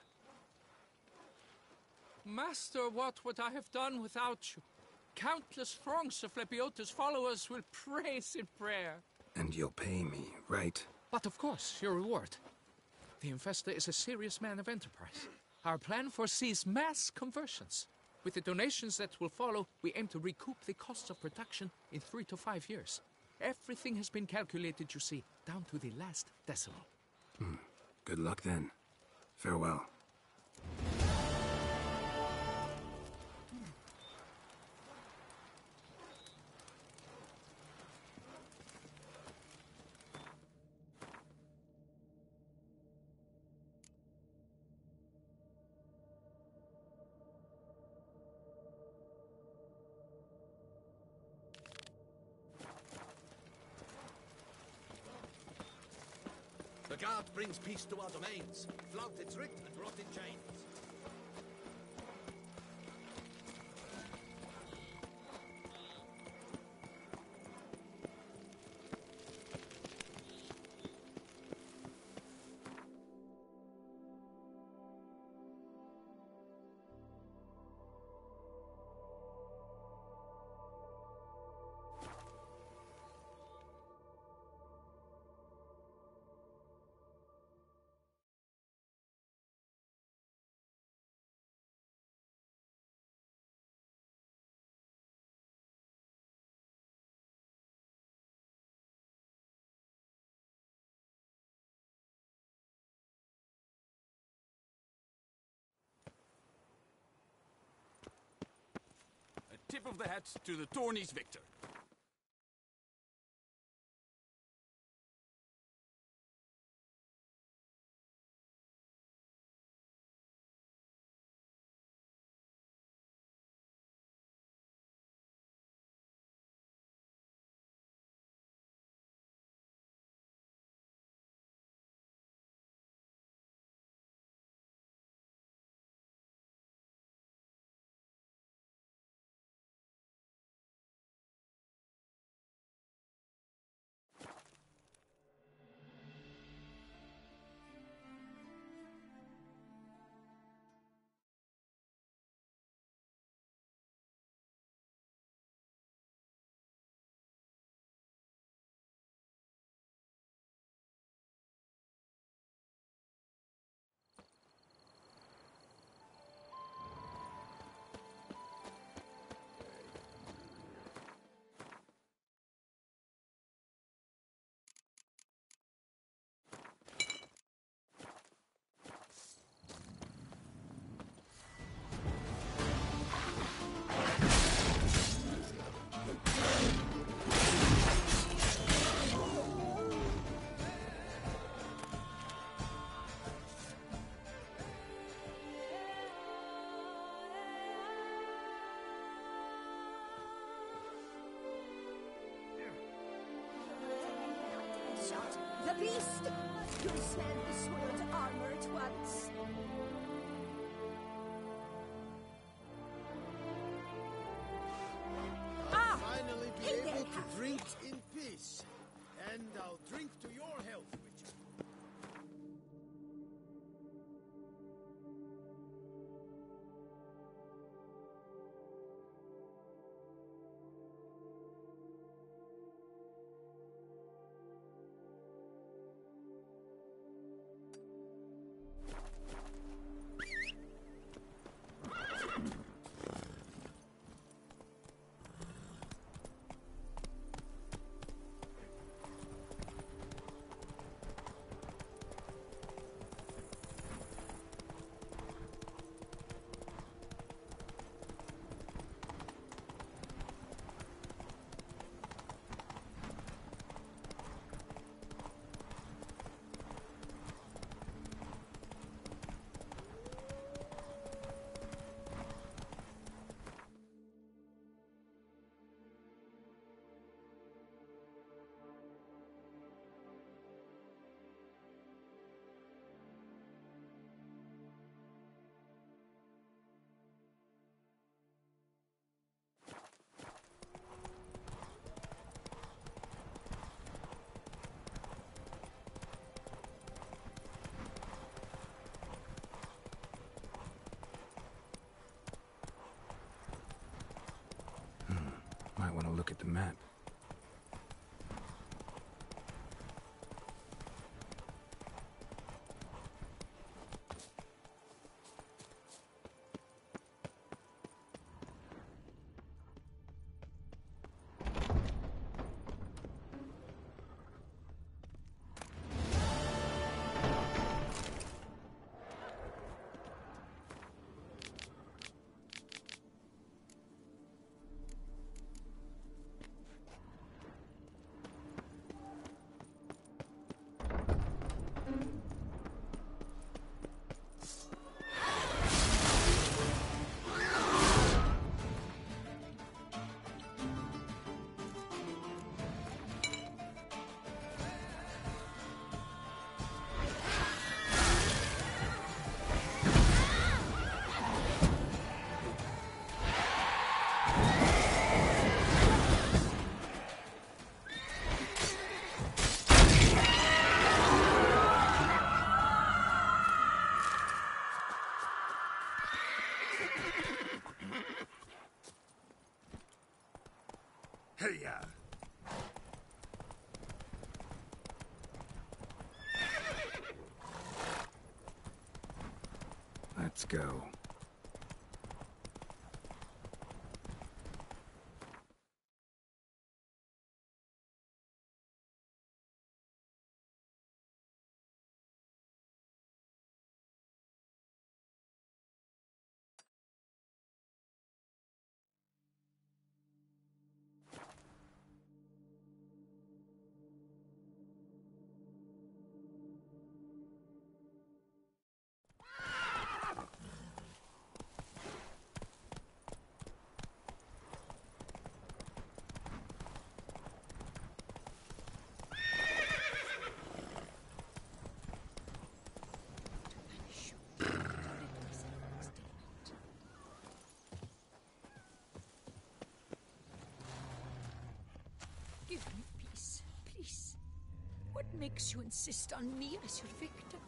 Speaker 10: Master, what would I have done without you? Countless throngs of Lebiota's followers will praise in prayer.
Speaker 4: And you'll pay me, right?
Speaker 10: But of course, your reward. The investor is a serious man of enterprise. Our plan foresees mass conversions. With the donations that will follow, we aim to recoup the costs of production in 3 to 5 years. Everything has been calculated, you see, down to the last decimal.
Speaker 4: Good luck then. Farewell.
Speaker 15: The guard brings peace to our domains. Flout its writ and rot in chains.
Speaker 1: A tip of the hat to the Tourneys victor.
Speaker 5: smell the sword armor at once.
Speaker 7: I'll finally be able to drink in peace. And I'll drink to your health, Richard.
Speaker 4: Might want to look at the map.
Speaker 2: Hey-ya!
Speaker 4: Let's go.
Speaker 5: Give me peace, please. What makes you insist on me as your victim?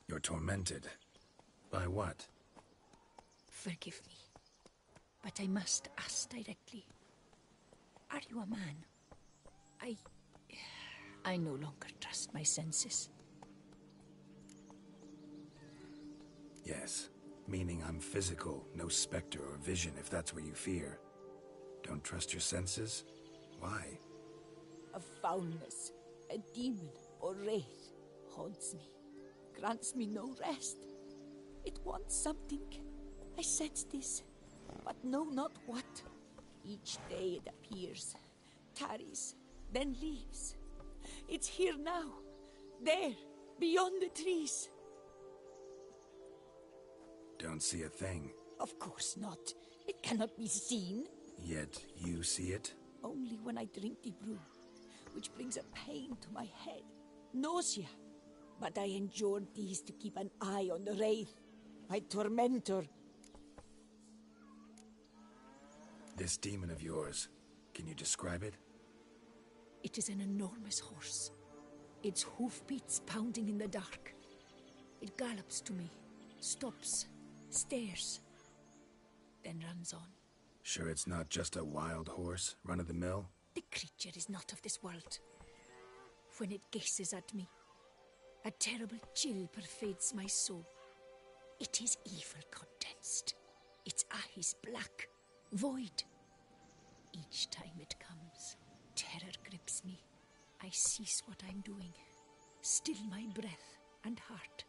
Speaker 4: You're tormented. By what?
Speaker 5: Forgive me, but I must ask directly. Are you a man? I no longer trust my senses.
Speaker 4: Yes. Meaning I'm physical, no specter or vision, if that's what you fear. Don't trust your senses? Why?
Speaker 5: A foulness, a demon or wraith haunts me, grants me no rest. It wants something. I sense this, but know not what. Each day it appears, tarries, then leaves. It's here now, there, beyond the trees.
Speaker 4: Don't see a thing.
Speaker 5: Of course not. It cannot be seen.
Speaker 4: Yet you see it?
Speaker 5: Only when I drink the brew, which brings a pain to my head. nausea. But I endured these to keep an eye on the Wraith, my tormentor.
Speaker 4: This demon of yours, can you describe it?
Speaker 5: It is an enormous horse. Its hoofbeats pounding in the dark. It gallops to me, stops, stares, then runs on.
Speaker 4: Sure it's not just a wild horse, run-of-the-mill?
Speaker 5: The creature is not of this world. When it gazes at me, a terrible chill pervades my soul. It is evil condensed. Its eyes black, void. Each time it comes, terror grips me. I cease what I'm doing, still my breath and heart.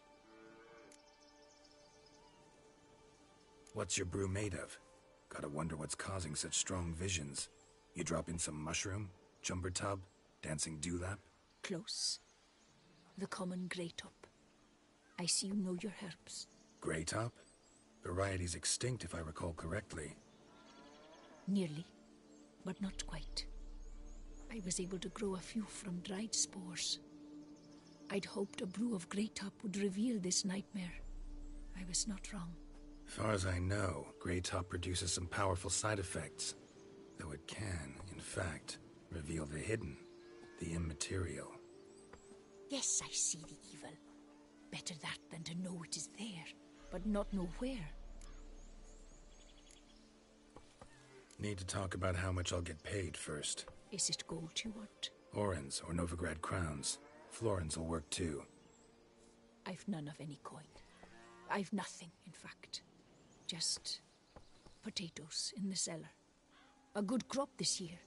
Speaker 4: What's your brew made of? Gotta wonder what's causing such strong visions. You drop in some mushroom, jumper tub, dancing dewlap?
Speaker 5: Close. The common grey top. I see you know your herbs.
Speaker 4: Grey top? Variety's extinct if I recall correctly.
Speaker 5: Nearly, but not quite. I was able to grow a few from dried spores. I'd hoped a brew of grey top would reveal this nightmare. I was not wrong.
Speaker 4: Far as I know, grey top produces some powerful side effects. Though it can, in fact, reveal the hidden, the immaterial.
Speaker 5: Yes, I see the evil. Better that than to know it is there, but not know where.
Speaker 4: Need to talk about how much I'll get paid first.
Speaker 5: Is it gold you want?
Speaker 4: Orens or Novigrad crowns. Florins will work too.
Speaker 5: I've none of any coin. I've nothing, in fact. Just potatoes in the cellar. A good crop this year.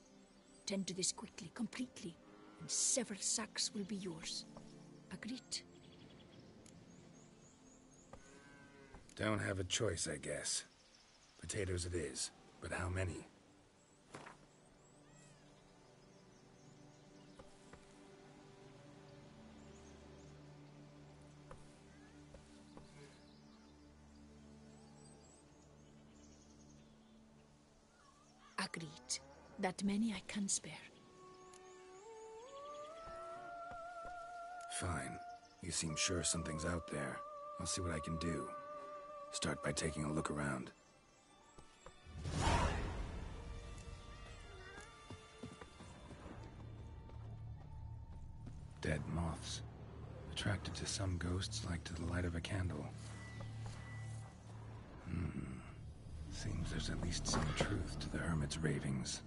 Speaker 5: Tend to this quickly, completely, and several sacks will be yours. Agreed?
Speaker 4: Don't have a choice, I guess. Potatoes it is, but how many?
Speaker 5: Agreed. That many I can spare.
Speaker 4: Fine. You seem sure something's out there. I'll see what I can do. Start by taking a look around. Dead moths. Attracted to some ghosts like to the light of a candle. Seems there's at least some truth to the hermit's ravings.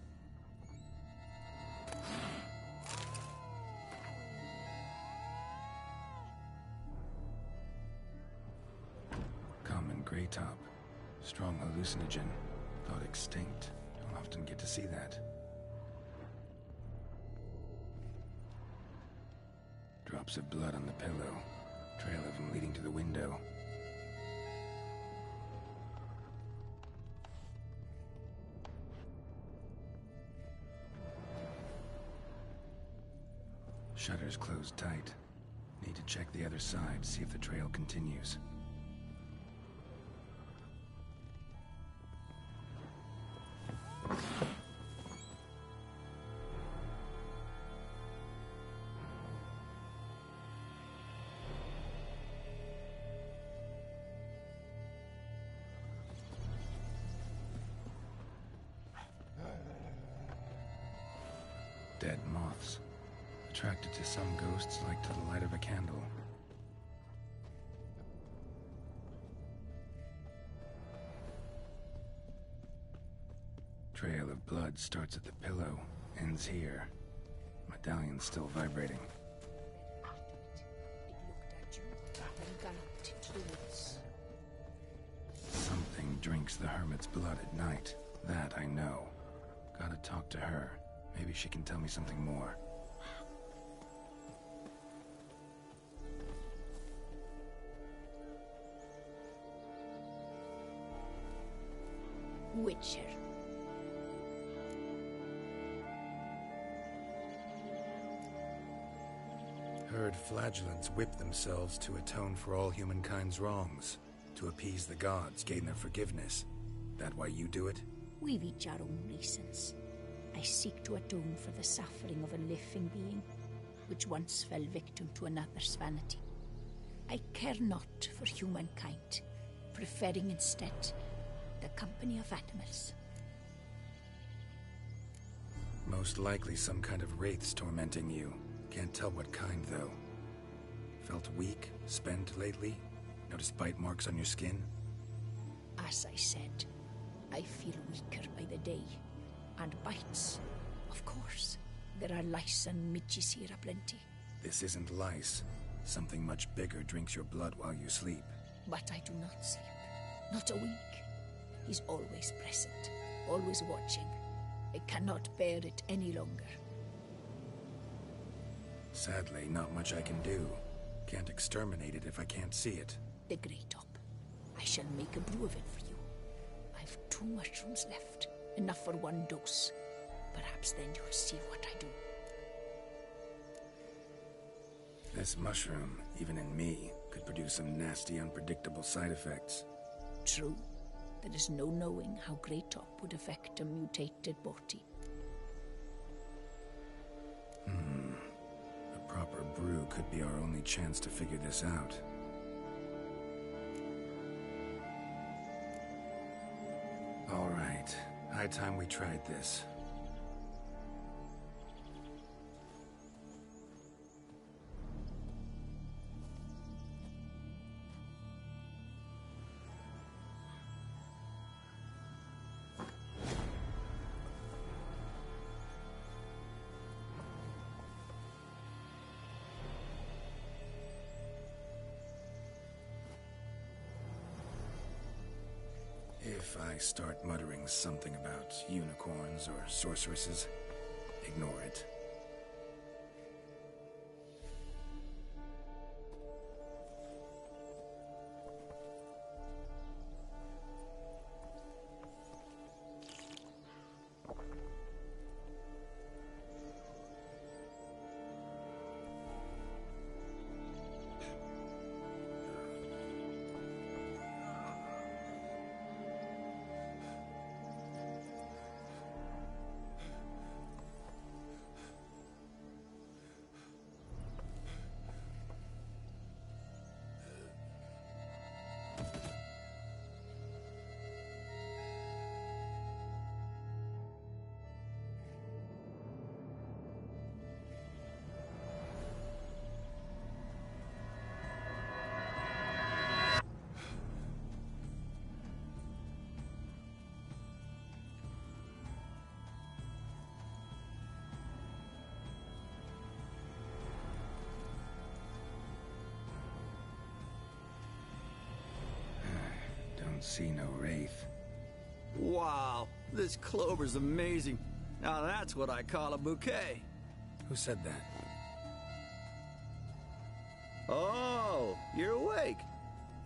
Speaker 4: Common grey top. Strong hallucinogen. Thought extinct. Don't often get to see that. Drops of blood on the pillow. Trail of him leading to the window. Shutters closed tight. Need to check the other side, see if the trail continues. Dead moths. Attracted to some ghosts like to the light of a candle. Trail of blood starts at the pillow, ends here. Medallion's still vibrating. Something drinks the hermit's blood at night. That I know. Gotta talk to her. Maybe she can tell me something more.
Speaker 5: Witcher.
Speaker 4: Heard flagellants whip themselves to atone for all humankind's wrongs, to appease the gods, gain their forgiveness. That why you do it?
Speaker 5: We've each our own reasons. I seek to atone for the suffering of a living being. which once fell victim to another's vanity. I care not for humankind, preferring instead the company of animals.
Speaker 4: Most likely some kind of wraiths tormenting you. Can't tell what kind, though. Felt weak, spent lately? Noticed bite marks on your skin?
Speaker 5: As I said, I feel weaker by the day. And bites, of course. There are lice and midges here aplenty.
Speaker 4: This isn't lice. Something much bigger drinks your blood while you sleep.
Speaker 5: But I do not sleep. Not a wink. He's always present, always watching. I cannot bear it any longer.
Speaker 4: Sadly, not much I can do. Can't exterminate it if I can't see it.
Speaker 5: The Grey Top. I shall make a brew of it for you. I've 2 mushrooms left. Enough for 1 dose. Perhaps then you'll see what I do.
Speaker 4: This mushroom, even in me, could produce some nasty, unpredictable side effects.
Speaker 5: True. There is no knowing how Grey Top would affect a mutated body.
Speaker 4: A proper brew could be our only chance to figure this out. All right. High time we tried this. If I start muttering something about unicorns or sorceresses, ignore it. See no wraith.
Speaker 17: Wow, this clover's amazing. Now that's what I call a bouquet.
Speaker 4: Who said that?
Speaker 17: Oh, you're awake.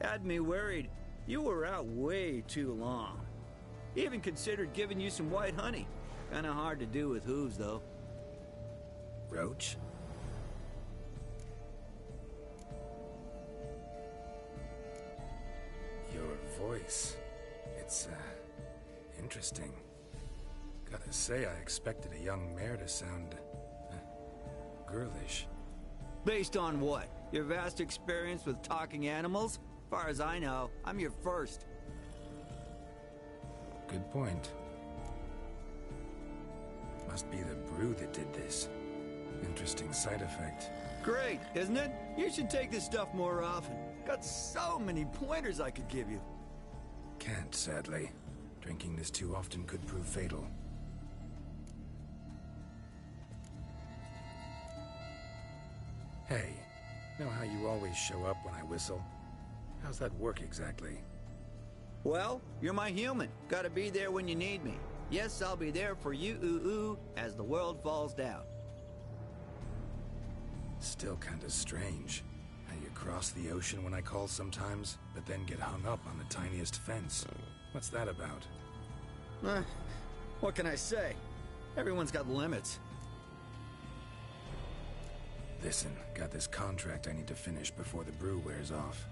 Speaker 17: Had me worried. You were out way too long. Even considered giving you some white honey. Kinda hard to do with hooves, though.
Speaker 4: Roach? Voice. It's, interesting. Gotta say, I expected a young mare to sound, girlish.
Speaker 17: Based on what? Your vast experience with talking animals? Far as I know, I'm your first.
Speaker 4: Good point. Must be the brew that did this. Interesting side effect.
Speaker 17: Great, isn't it? You should take this stuff more often. Got so many pointers I could give you.
Speaker 4: Can't, sadly. Drinking this too often could prove fatal. Hey, know how you always show up when I whistle? How's that work exactly?
Speaker 17: Well, you're my human. Gotta be there when you need me. Yes, I'll be there for you, as the world falls down.
Speaker 4: Still kinda strange. How you cross the ocean when I call sometimes, but then get hung up on the tiniest fence. What's that about?
Speaker 17: What can I say? Everyone's got limits.
Speaker 4: Listen, got this contract I need to finish before the brew wears off.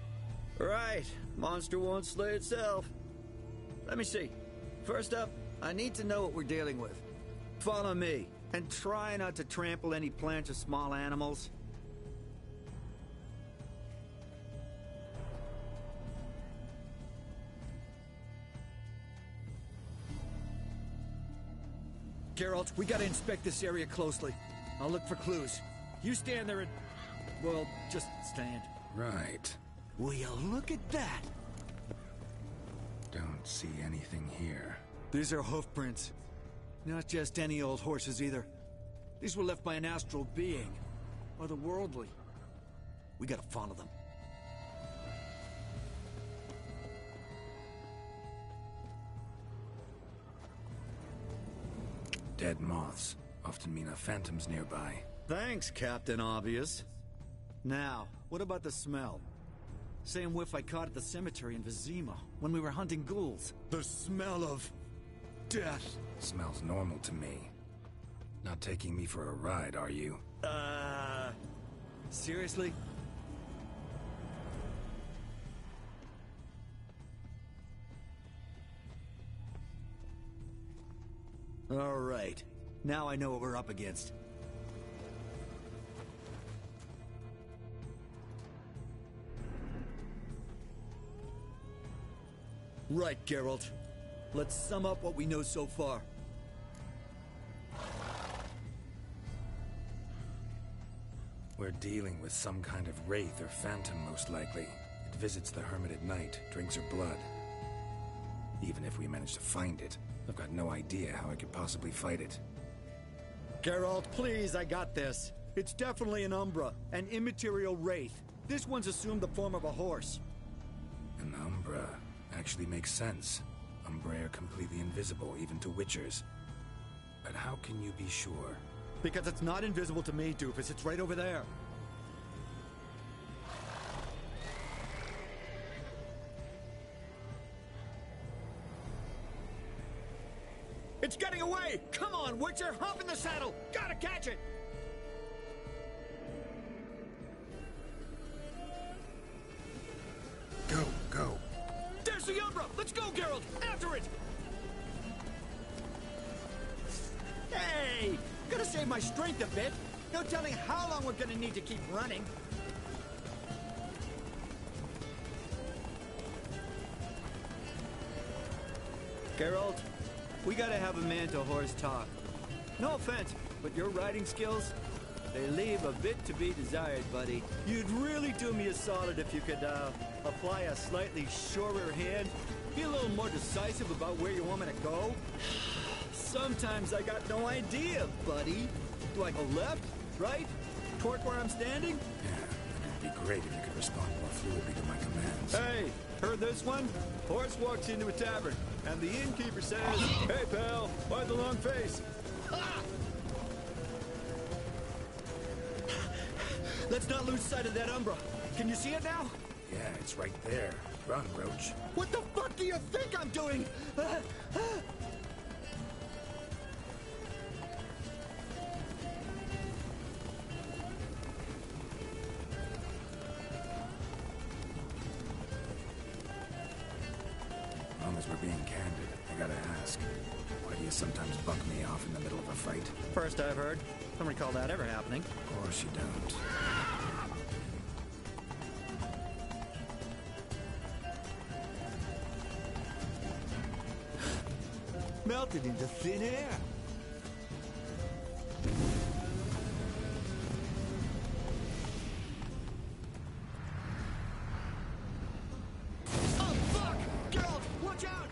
Speaker 17: Right. Monster won't slay itself. Let me see. First up, I need to know what we're dealing with. Follow me. And try not to trample any plants or small animals.
Speaker 18: Geralt, we gotta inspect this area closely. I'll look for clues. You stand there and... well, just stand.
Speaker 4: Right.
Speaker 18: Will you look at that?
Speaker 4: Don't see anything here.
Speaker 18: These are hoof prints. Not just any old horses either. These were left by an astral being. Otherworldly. We gotta follow them.
Speaker 4: Dead moths often mean a phantom's nearby.
Speaker 18: Thanks, Captain Obvious. Now, what about the smell? Same whiff I caught at the cemetery in Vizima when we were hunting ghouls. The smell of... death.
Speaker 4: Smells normal to me. Not taking me for a ride, are you?
Speaker 18: Seriously? All right. Now I know what we're up against. Right, Geralt. Let's sum up what we know so far.
Speaker 4: We're dealing with some kind of wraith or phantom, most likely. It visits the hermit at night, drinks her blood. Even if we manage to find it, I've got no idea how I could possibly fight it.
Speaker 18: Geralt, please, I got this. It's definitely an Umbra, an immaterial wraith. This one's assumed the form of a horse.
Speaker 4: An Umbra actually makes sense. Umbra are completely invisible, even to Witchers. But how can you be sure?
Speaker 18: Because it's not invisible to me, Doofus. It's right over there. It's getting away! Come on, Witcher! Hop in the saddle! Gotta catch it!
Speaker 4: Go, go.
Speaker 18: There's the Umbra! Let's go, Geralt! After it! Hey! Gotta save my strength a bit. No telling how long we're gonna need to keep running. Geralt, we gotta have a man-to-horse talk. No offense, but your riding skills, they leave a bit to be desired, buddy. You'd really do me a solid if you could, apply a slightly surer hand. Be a little more decisive about where you want me to go. Sometimes I got no idea, buddy. Do I go left, right, toward where I'm standing?
Speaker 4: Yeah, it'd be great if you could respond more fluidly to my commands.
Speaker 18: Hey, heard this one? Horse walks into a tavern, and the innkeeper says, "Hey, pal, why the long face?" Ha! Let's not lose sight of that Umbra. Can you see it now?
Speaker 4: Yeah, it's right there. Run, Roach.
Speaker 18: What the fuck do you think I'm doing?
Speaker 4: As long as we're being candid, I gotta ask. Why do you sometimes buck me off in the middle of a fight?
Speaker 18: First I've heard. Don't recall that ever happening.
Speaker 4: Of course you don't.
Speaker 18: Melted into thin air. Oh, fuck! Geralt, watch out!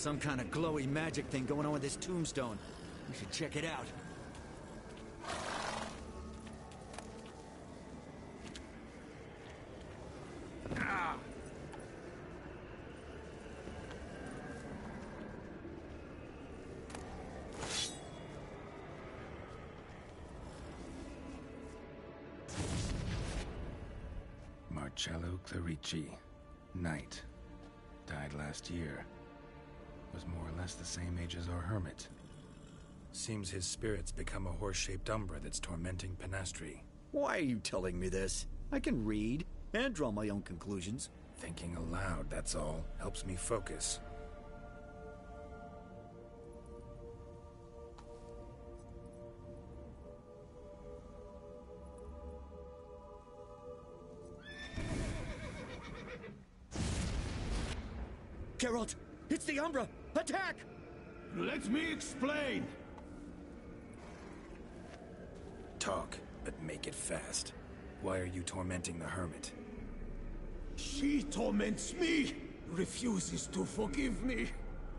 Speaker 18: some kind of glowy magic thing going on with this tombstone. We should check it out.
Speaker 4: Marcello Clarici, knight. Died last year. Was more or less the same age as our hermit. Seems his spirit's become a horse-shaped umbra that's tormenting Penastri.
Speaker 18: Why are you telling me this? I can read and draw my own conclusions.
Speaker 4: Thinking aloud, that's all. Helps me focus.
Speaker 15: Geralt, it's the Umbra! Attack!
Speaker 6: Let me explain!
Speaker 4: Talk, but make it fast. Why are you tormenting the hermit?
Speaker 6: She torments me, refuses to forgive me.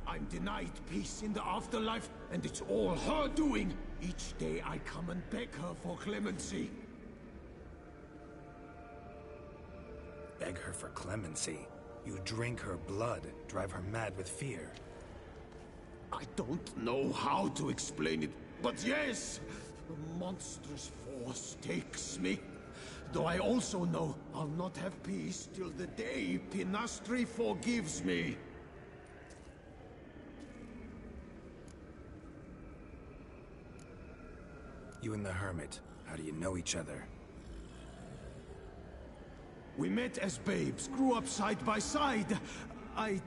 Speaker 6: I'm denied peace in the afterlife, and it's all her doing. Each day I come and beg her for clemency.
Speaker 4: Beg her for clemency? You drink her blood, drive her mad with fear.
Speaker 6: I don't know how to explain it, but yes, a monstrous force takes me. Though I also know I'll not have peace till the day Penastri forgives me.
Speaker 4: You and the hermit, how do you know each other?
Speaker 6: We met as babes, grew up side by side. I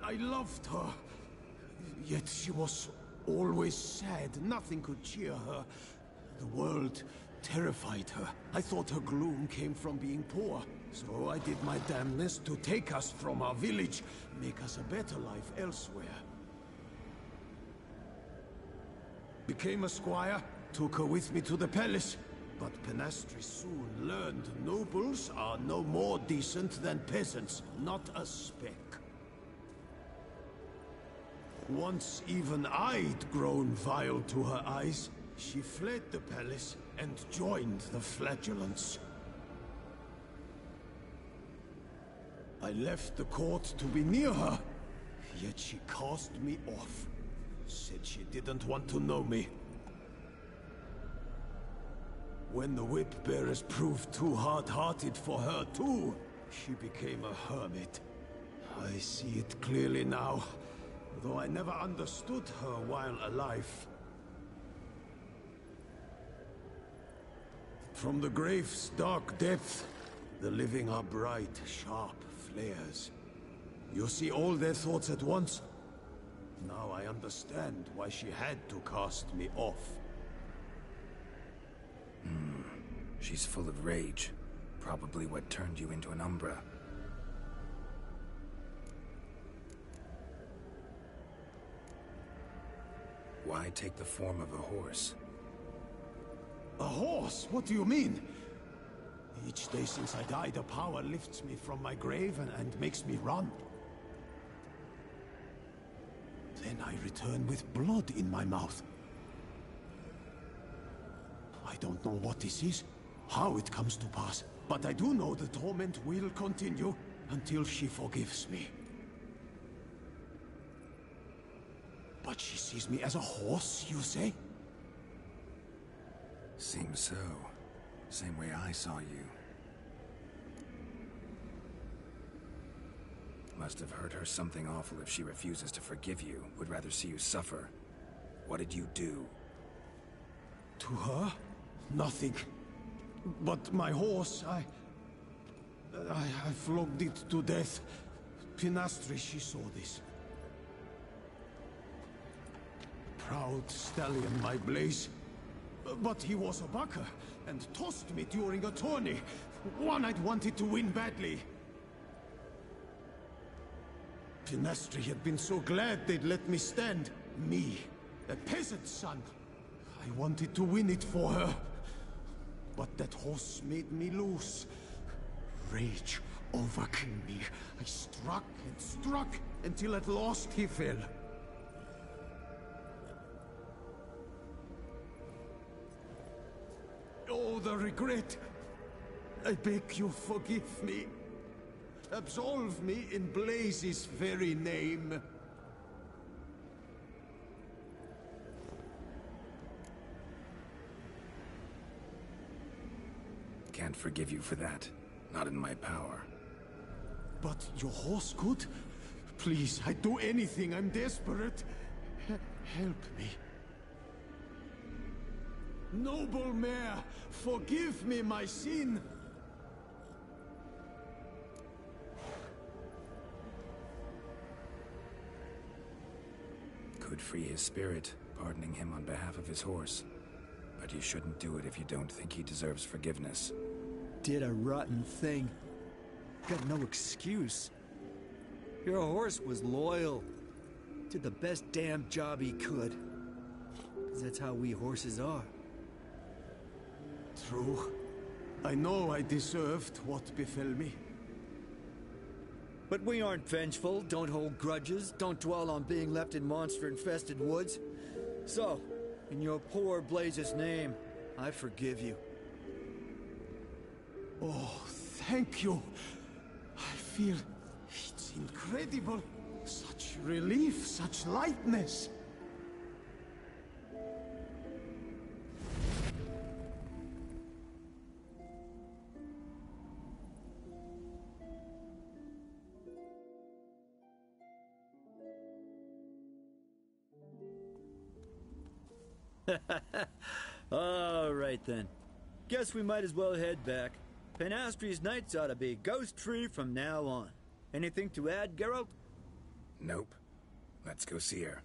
Speaker 6: loved her. Yet she was always sad. Nothing could cheer her. The world terrified her. I thought her gloom came from being poor. So I did my damnedest to take us from our village, make us a better life elsewhere. Became a squire, took her with me to the palace. But Penastri soon learned nobles are no more decent than peasants, not a speck. Once even I'd grown vile to her eyes, she fled the palace and joined the flagellants. I left the court to be near her, yet she cast me off. Said she didn't want to know me. When the whip-bearers proved too hard-hearted for her too, she became a hermit. I see it clearly now, though I never understood her while alive. From the grave's dark depth, the living are bright, sharp flares. You see all their thoughts at once? Now I understand why she had to cast me off.
Speaker 4: She's full of rage. Probably what turned you into an Umbra. Why take the form of a horse?
Speaker 6: A horse? What do you mean? Each day since I died, a power lifts me from my grave and makes me run. Then I return with blood in my mouth. I don't know what this is, how it comes to pass, but I do know the torment will continue until she forgives me. But she sees me as a horse, you say?
Speaker 4: Seems so. Same way I saw you. Must have hurt her something awful if she refuses to forgive you, would rather see you suffer. What did you do?
Speaker 6: To her? Nothing. But my horse, I flogged it to death. Penastri, she saw this. Proud stallion, my Blaze. But he was a bucker, and tossed me during a tourney. One I'd wanted to win badly. Penastri had been so glad they'd let me stand. Me, a peasant's son. I wanted to win it for her. But that horse made me loose. Rage overcame me. I struck and struck, until at last he fell. Oh, the regret! I beg you forgive me. Absolve me in Blaze's very name.
Speaker 4: Can't forgive you for that. Not in my power.
Speaker 6: But your horse could? Please, I'd do anything. I'm desperate. Help me. Noble mare, forgive me my sin.
Speaker 4: Could free his spirit, pardoning him on behalf of his horse. But you shouldn't do it if you don't think he deserves forgiveness.
Speaker 18: Did a rotten thing. Got no excuse. Your horse was loyal. Did the best damn job he could. 'Cause that's how we horses are.
Speaker 6: True. I know I deserved what befell me.
Speaker 18: But we aren't vengeful, don't hold grudges, don't dwell on being left in monster-infested woods. So, in your poor Blaze's name, I forgive you.
Speaker 6: Oh, thank you. I feel it's incredible. Such relief, such lightness.
Speaker 18: All right then. Guess we might as well head back. Penastri's nights ought to be ghost-free from now on. Anything to add, Geralt?
Speaker 4: Nope. Let's go see her.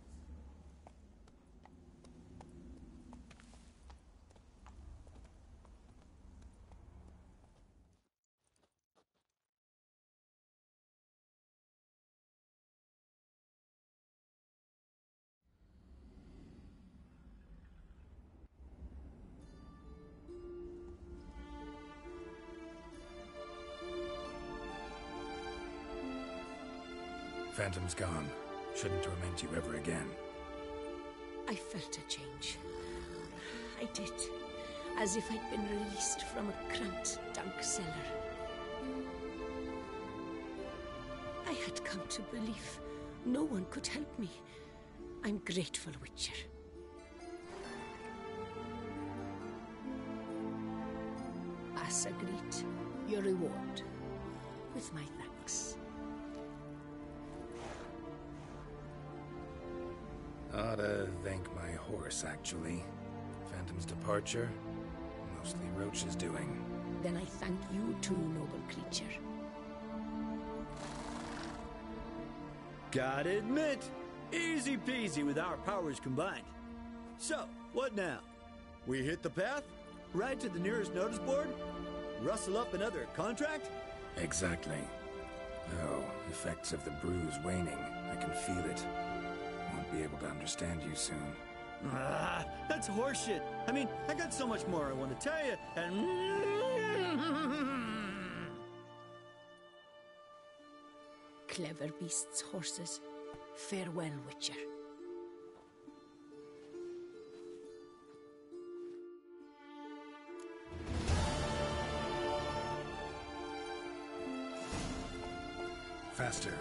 Speaker 4: Phantom's gone. Shouldn't torment you ever again.
Speaker 5: I felt a change. I did. As if I'd been released from a cramped, dank cellar. I had come to believe no one could help me. I'm grateful, Witcher. As agreed, your reward. With my thanks.
Speaker 4: Ought to thank my horse, actually. Phantom's departure, mostly Roach's doing.
Speaker 5: Then I thank you too, noble creature.
Speaker 18: Gotta admit, easy peasy with our powers combined. So, what now? We hit the path? Ride to the nearest notice board? Rustle up another contract?
Speaker 4: Exactly. Oh, effects of the bruise waning. I can feel it. Won't be able to understand you soon.
Speaker 18: Ah, that's horseshit. I mean, I got so much more I want to tell you, and...
Speaker 5: Clever beasts, horses. Farewell, Witcher.
Speaker 4: Faster.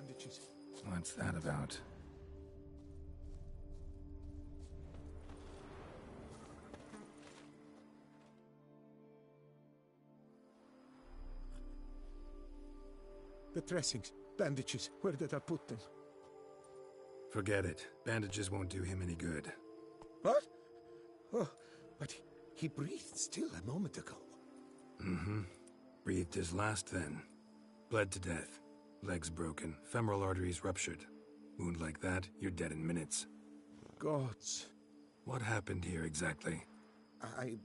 Speaker 6: bandages.
Speaker 4: What's that about?
Speaker 6: The dressings, bandages, where did I put them?
Speaker 4: Forget it. Bandages won't do him any good.
Speaker 6: What? Oh, but he breathed still a moment ago.
Speaker 4: Mm-hmm. Breathed his last then. Bled to death. Legs broken, femoral arteries ruptured. Wound like that, you're dead in minutes.
Speaker 6: Gods.
Speaker 4: What happened here exactly?
Speaker 6: I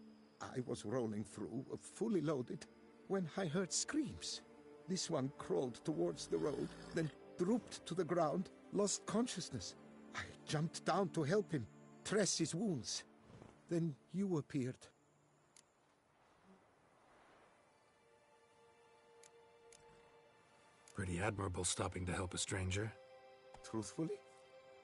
Speaker 6: was rolling through, fully loaded, when I heard screams. This one crawled towards the road, then drooped to the ground, lost consciousness. I jumped down to help him, dress his wounds. Then you appeared.
Speaker 4: Pretty admirable stopping to help a stranger.
Speaker 6: Truthfully,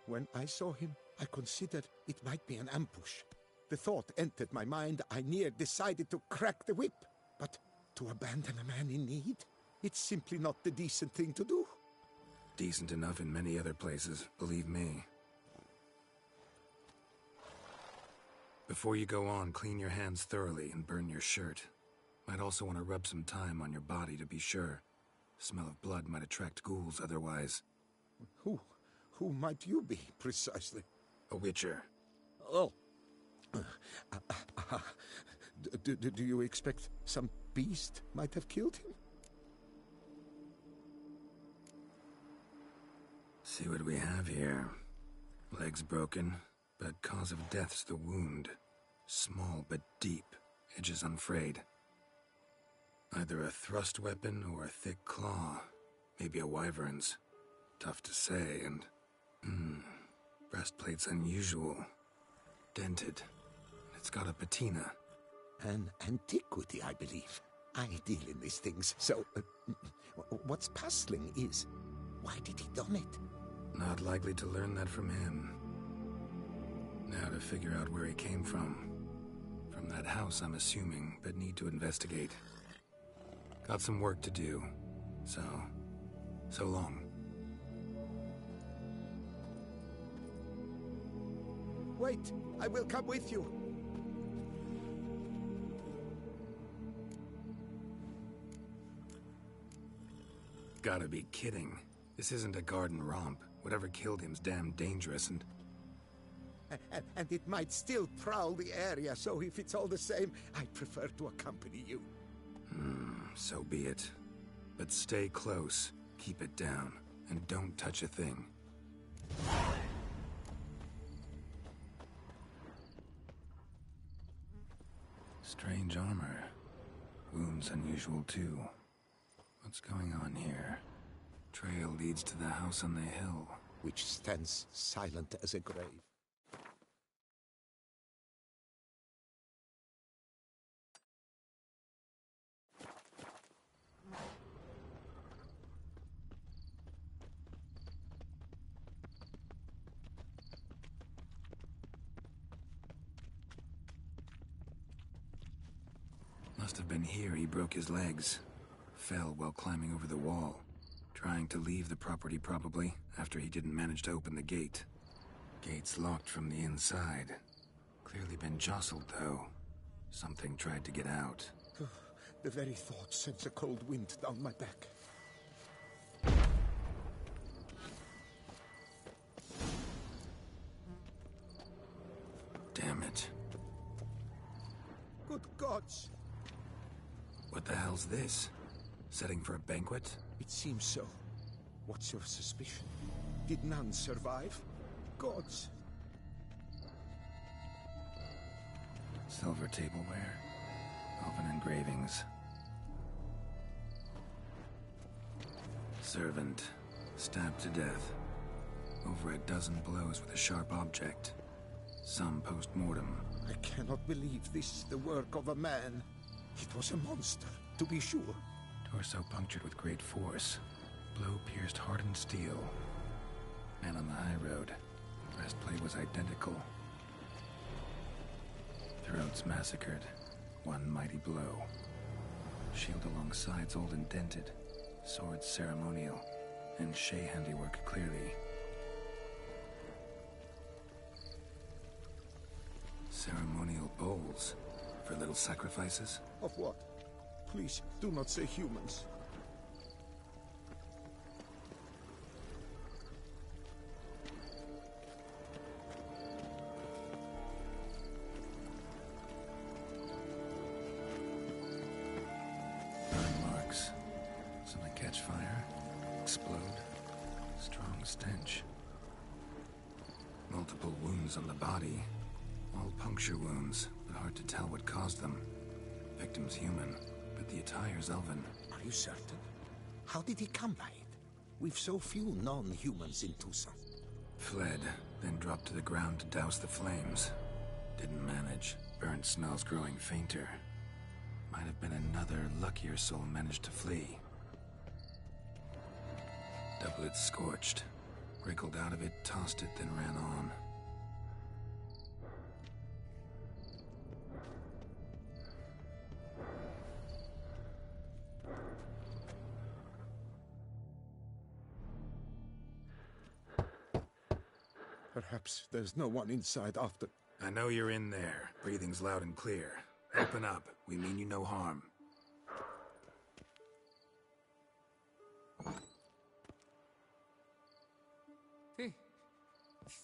Speaker 6: when I saw him, I considered it might be an ambush. The thought entered my mind, I near decided to crack the whip. But to abandon a man in need? It's simply not the decent thing to do.
Speaker 4: Decent enough in many other places, believe me. Before you go on, clean your hands thoroughly and burn your shirt. Might also want to rub some thyme on your body to be sure. Smell of blood might attract ghouls otherwise.
Speaker 6: Who might you be, precisely?
Speaker 4: A witcher.
Speaker 6: Oh. Do you expect some beast might have killed him?
Speaker 4: See what we have here. Legs broken, but cause of death's the wound. Small but deep, edges unfrayed. Either a thrust weapon or a thick claw. Maybe a wyvern's. Tough to say, and... breastplate's unusual. Dented. It's got a patina.
Speaker 6: An antiquity, I believe. I deal in these things, so... what's puzzling is... why did he don it?
Speaker 4: Not likely to learn that from him. Now to figure out where he came from. From that house, I'm assuming, but need to investigate. Got some work to do. So long.
Speaker 6: Wait, I will come with you.
Speaker 4: Gotta be kidding. This isn't a garden romp. Whatever killed him's damn dangerous and
Speaker 6: it might still prowl the area, so if it's all the same, I'd prefer to accompany you.
Speaker 4: So be it. But stay close, keep it down, and don't touch a thing. Strange armor. Wounds unusual too. What's going on here? Trail leads to the house on the hill.
Speaker 6: Which stands silent as a grave.
Speaker 4: Must have been here he broke his legs. Fell while climbing over the wall. Trying to leave the property probably, after he didn't manage to open the gate. Gate's locked from the inside. Clearly been jostled though. Something tried to get out.
Speaker 6: The very thought sends a cold wind down my back.
Speaker 4: Damn it.
Speaker 6: Good gods!
Speaker 4: What the hell's this? Setting for a banquet?
Speaker 6: It seems so. What's your suspicion? Did none survive? Gods!
Speaker 4: Silver tableware. Elven engravings. Servant. Stabbed to death. Over a dozen blows with a sharp object. Some post-mortem.
Speaker 6: I cannot believe this is the work of a man. It was a monster, to be sure.
Speaker 4: Torso punctured with great force. Blow pierced hardened steel. Man on the high road. Breastplate was identical. Throats massacred. One mighty blow. Shield along sides old and dented. Sword ceremonial. And Shay handiwork, clearly. Ceremonial bowls. For little sacrifices?
Speaker 2: Of what? Please, do not say humans.
Speaker 4: Burn marks. Something catch fire, explode. Strong stench. Multiple wounds on the body. All puncture wounds, but hard to tell what caused them. Victim's human, but the attire's elven.
Speaker 2: Are you certain? How did he come by it? We've so few non-humans in Tucson.
Speaker 4: Fled, then dropped to the ground to douse the flames. Didn't manage. Burnt smells growing fainter. Might have been another luckier soul managed to flee. Doublet scorched. Wriggled out of it, tossed it, then ran on.
Speaker 2: Perhaps there's no one inside after...
Speaker 4: I know you're in there. Breathing's loud and clear. Open up. We mean you no harm.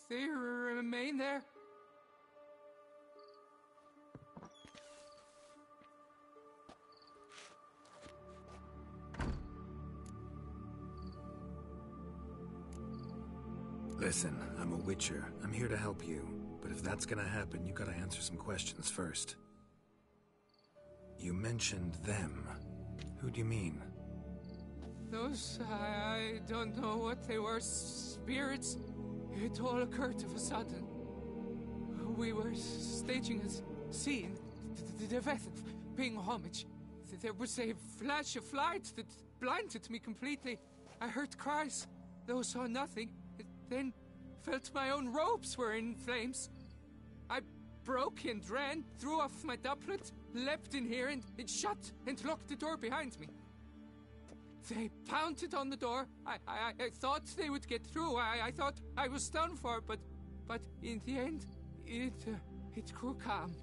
Speaker 10: They remain there?
Speaker 4: Listen, I'm a witcher. I'm here to help you. But if that's gonna happen, you gotta answer some questions first. You mentioned them. Who do you mean?
Speaker 10: Those, I don't know what they were. Spirits? It all occurred of a sudden. We were staging a scene, the event of paying homage. There was a flash of light that blinded me completely. I heard cries, though saw nothing. Then felt my own robes were in flames. I broke and ran, threw off my doublet, leapt in here, and it shut and locked the door behind me. They pounded on the door. I thought they would get through. I thought I was done for, but in the end, it grew calm.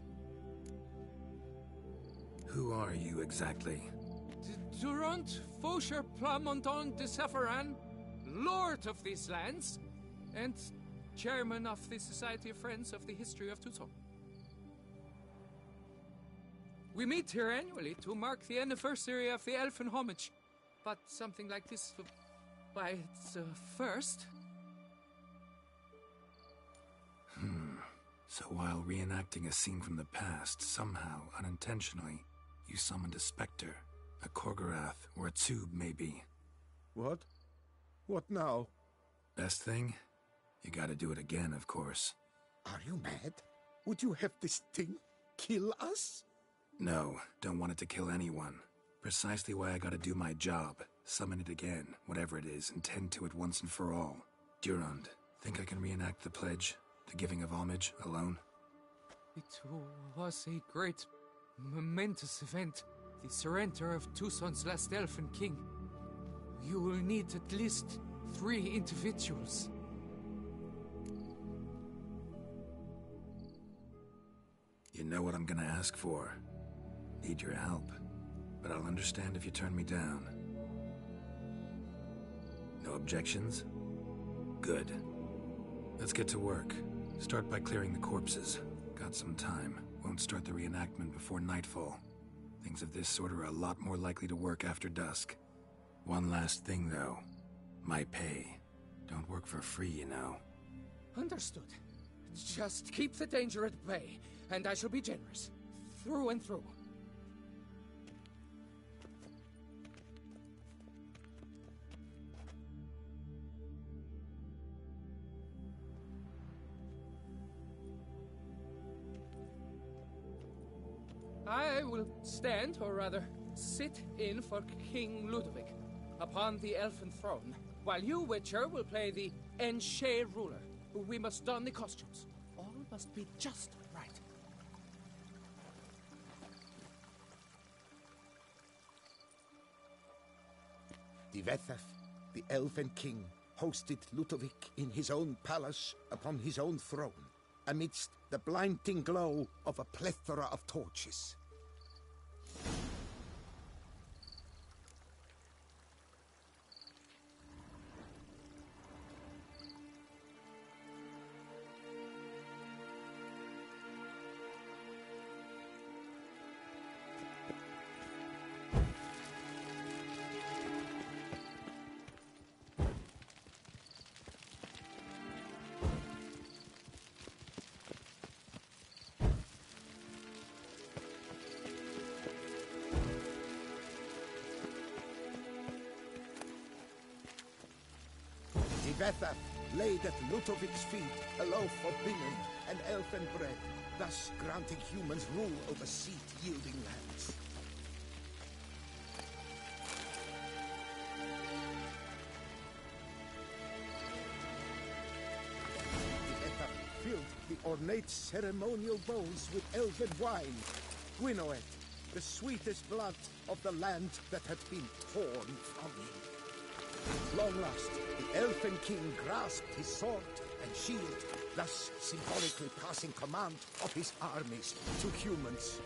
Speaker 4: Who are you exactly?
Speaker 10: Durant Faucher Plamondon de Safaran, Lord of these lands, and Chairman of the Society of Friends of the History of Tucson. We meet here annually to mark the anniversary of the Elfin Homage. But something like this, by its first.
Speaker 4: So while reenacting a scene from the past, somehow, unintentionally, you summoned a specter, a Korgorath, or a tube, maybe.
Speaker 2: What? What now?
Speaker 4: Best thing? You gotta do it again, of course.
Speaker 2: Are you mad? Would you have this thing kill us?
Speaker 4: No, don't want it to kill anyone. Precisely why I gotta do my job. Summon it again, whatever it is, and tend to it once and for all. Durand, think I can reenact the pledge, the giving of homage, alone?
Speaker 10: It was a great, momentous event. The surrender of Tucson's last elfin king. You will need at least 3 individuals.
Speaker 4: You know what I'm gonna ask for. Need your help. But I'll understand if you turn me down. No objections? Good. Let's get to work. Start by clearing the corpses. Got some time. Won't start the reenactment before nightfall. Things of this sort are a lot more likely to work after dusk. One last thing, though. My pay. Don't work for free, you know.
Speaker 10: Understood. Just keep the danger at bay, and I shall be generous. Through and through. I will stand, or rather, sit in for King Ludovic, upon the elfin throne, while you, Witcher, will play the Enche ruler. We must don the costumes. All must be just right.
Speaker 2: Die Wethaf, the Elven King hosted Ludovic in his own palace upon his own throne, amidst the blinding glow of a plethora of torches. Vethaf laid at Ludovic's feet a loaf of binen and elfin bread, thus granting humans rule over seed-yielding lands. Vethaf filled the ornate ceremonial bowls with elven wine, Gwinoet, the sweetest blood of the land that had been torn from him. Long last, the Elfin King grasped his sword and shield, thus symbolically passing command of his armies to humans.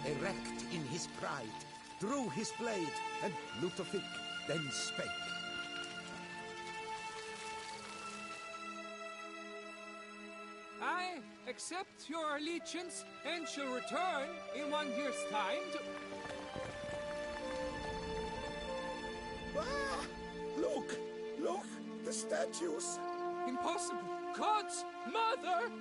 Speaker 2: Erect in his pride, drew his blade, and Ludovic then spake.
Speaker 10: I accept your allegiance and shall return in 1 year's time to...
Speaker 2: Ah! Look! Look! The statues!
Speaker 10: Impossible! God's mother!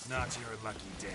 Speaker 4: Not your lucky day.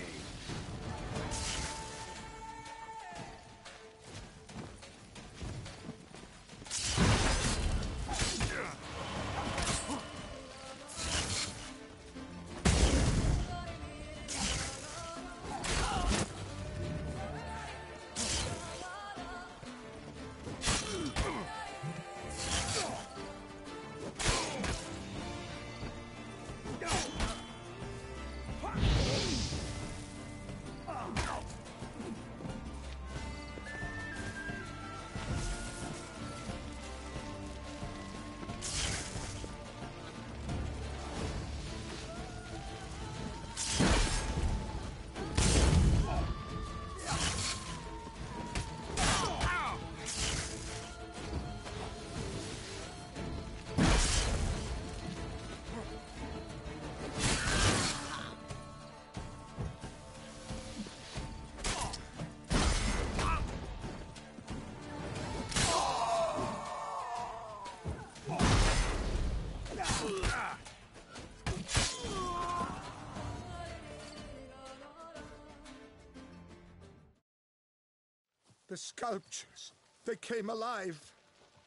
Speaker 2: The sculptures, they came alive.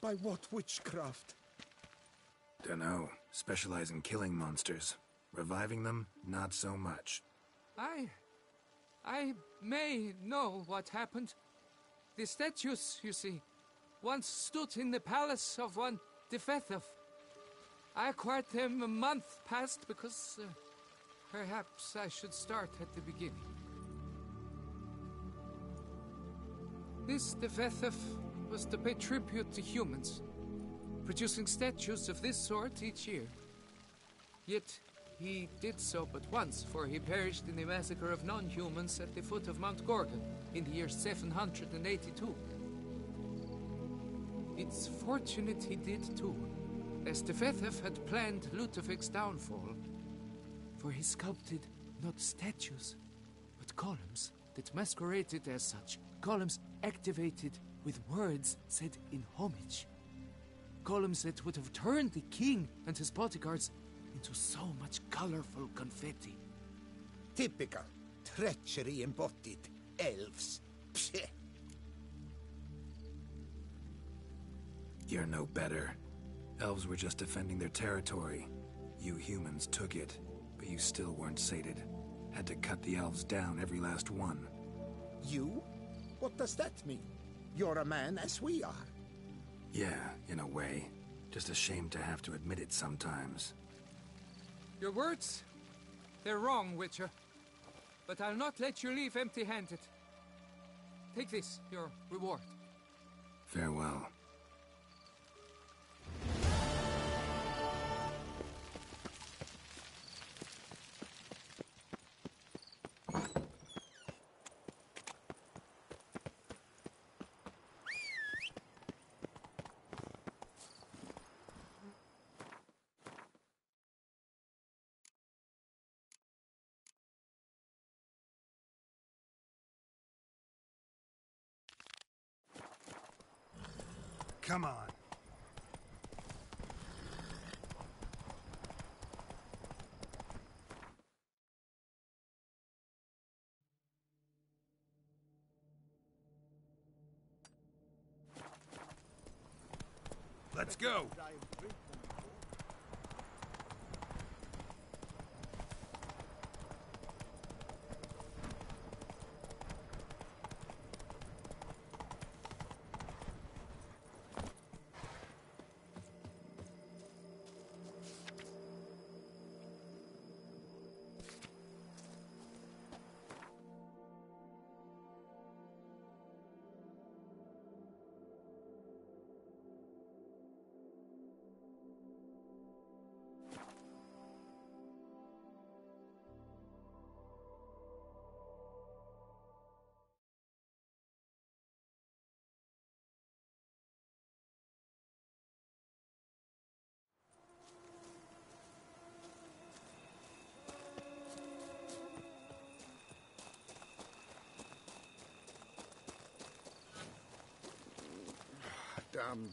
Speaker 2: By what witchcraft?
Speaker 4: Dunno. Specialize in killing monsters. Reviving them, not so much.
Speaker 10: I may know what happened. The statues, you see, once stood in the palace of one Defethov, I acquired them a month past because perhaps I should start at the beginning. This Devethef was to pay tribute to humans, producing statues of this sort each year. Yet he did so but once, for he perished in the massacre of non-humans at the foot of Mount Gorgon in the year 782. It's fortunate he did too, as Devethef had planned Ludovic's downfall, for he sculpted not statues, but columns that masqueraded as such, columns activated with words said in homage. Columns that would have turned the king and his bodyguards into so much colorful confetti.
Speaker 2: Typical. Treachery embodied. Elves. Psheh.
Speaker 4: You're no better. Elves were just defending their territory. You humans took it, but you still weren't sated. Had to cut the elves down, every last one.
Speaker 2: You? What does that mean? You're a man as we are.
Speaker 4: Yeah, in a way. Just ashamed to have to admit it sometimes.
Speaker 10: Your words? They're wrong, Witcher. But I'll not let you leave empty-handed. Take this, your reward.
Speaker 4: Farewell.
Speaker 6: Come on. Let's go. Damned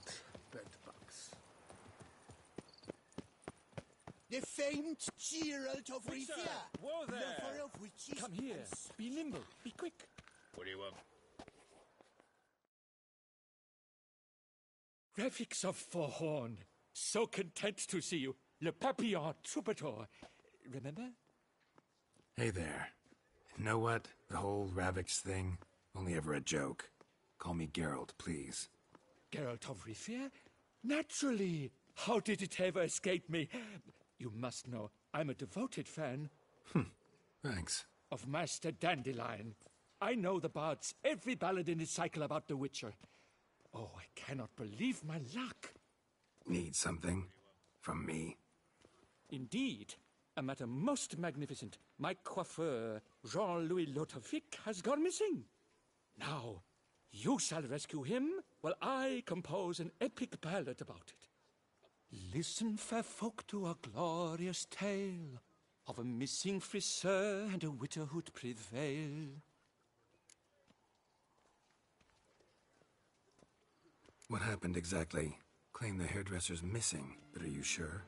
Speaker 6: bedbugs.
Speaker 16: The famed Geralt of Rivia.
Speaker 15: Whoa there!
Speaker 16: Lover of witches.
Speaker 15: Come here. Be nimble. Be quick.
Speaker 6: What do you want?
Speaker 15: Graphics of Forhorn. So content to see you. Le Papillon Troubadour. Remember?
Speaker 4: Hey there. Know what? The whole Ravix thing? Only ever a joke. Call me Geralt, please.
Speaker 15: Geralt of Rivia? Naturally. How did it ever escape me? You must know, I'm a devoted fan.
Speaker 4: Thanks.
Speaker 15: Of Master Dandelion. I know the bards, every ballad in his cycle about the Witcher. Oh, I cannot believe my luck.
Speaker 4: Need something? From me?
Speaker 15: Indeed. A matter most magnificent. My coiffeur, Jean-Louis Ludovic, has gone missing. Now, you shall rescue him, while I compose an epic ballad about it. Listen, fair folk, to a glorious tale of a missing friseur and a widowhood prevail.
Speaker 4: What happened exactly? Claim the hairdresser's missing, but are you sure?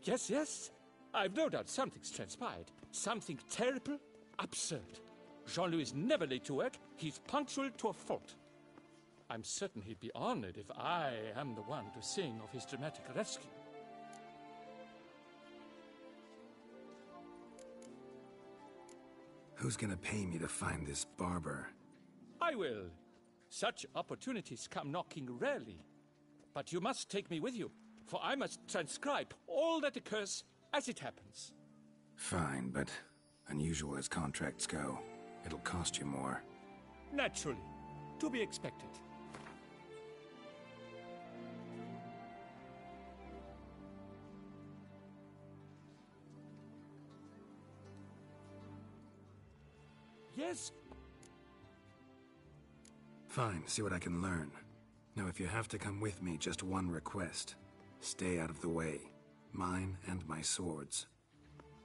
Speaker 15: Yes, yes. I've no doubt something's transpired. Something terrible, absurd. Jean-Louis is never late to work. He's punctual to a fault. I'm certain he'd be honored if I am the one to sing of his dramatic rescue.
Speaker 4: Who's gonna pay me to find this barber?
Speaker 15: I will. Such opportunities come knocking rarely. But you must take me with you. for I must transcribe all that occurs as it happens.
Speaker 4: Fine, but unusual as contracts go, it'll cost you more.
Speaker 15: Naturally. To be expected. Yes.
Speaker 4: Fine, see what I can learn. Now, if you have to come with me, just one request. Stay out of the way. Mine and my swords.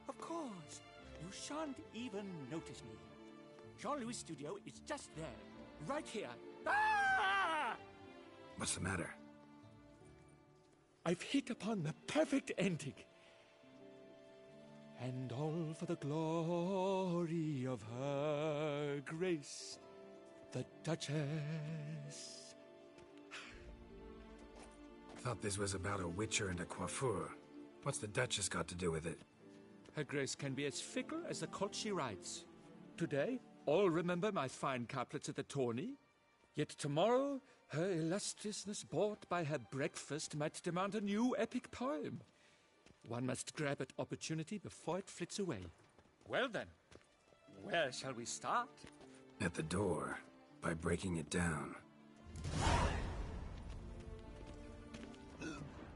Speaker 15: Of course. You shan't even notice me. Jean-Louis' studio is just there. Right here. Ah!
Speaker 4: What's the matter?
Speaker 15: I've hit upon the perfect ending. And all for the glory of her grace, the Duchess.
Speaker 4: Thought this was about a witcher and a coiffeur. What's the Duchess got to do with it?
Speaker 15: Her grace can be as fickle as the colt she rides. Today, all remember my fine couplets at the tourney. Yet tomorrow, her illustriousness bought by her breakfast might demand a new epic poem. One must grab at opportunity before it flits away. Well then, where shall we start?
Speaker 4: At the door, by breaking it down.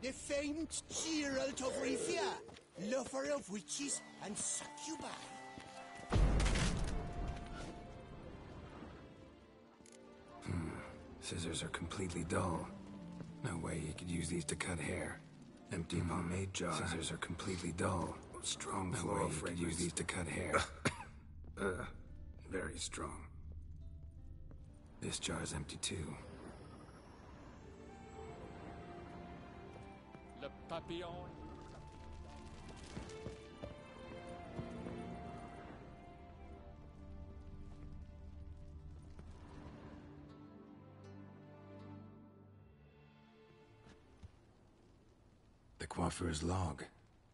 Speaker 16: The famed Geralt of Rivia, lover of witches and succubi.
Speaker 4: Scissors are completely dull. No way you could use these to cut hair. Empty pomade jar. Scissors are completely dull. Strong floral fragrance. No way you could use these to cut hair. Very strong. This jar's empty too.
Speaker 15: Le papillon.
Speaker 4: The coiffeur's log.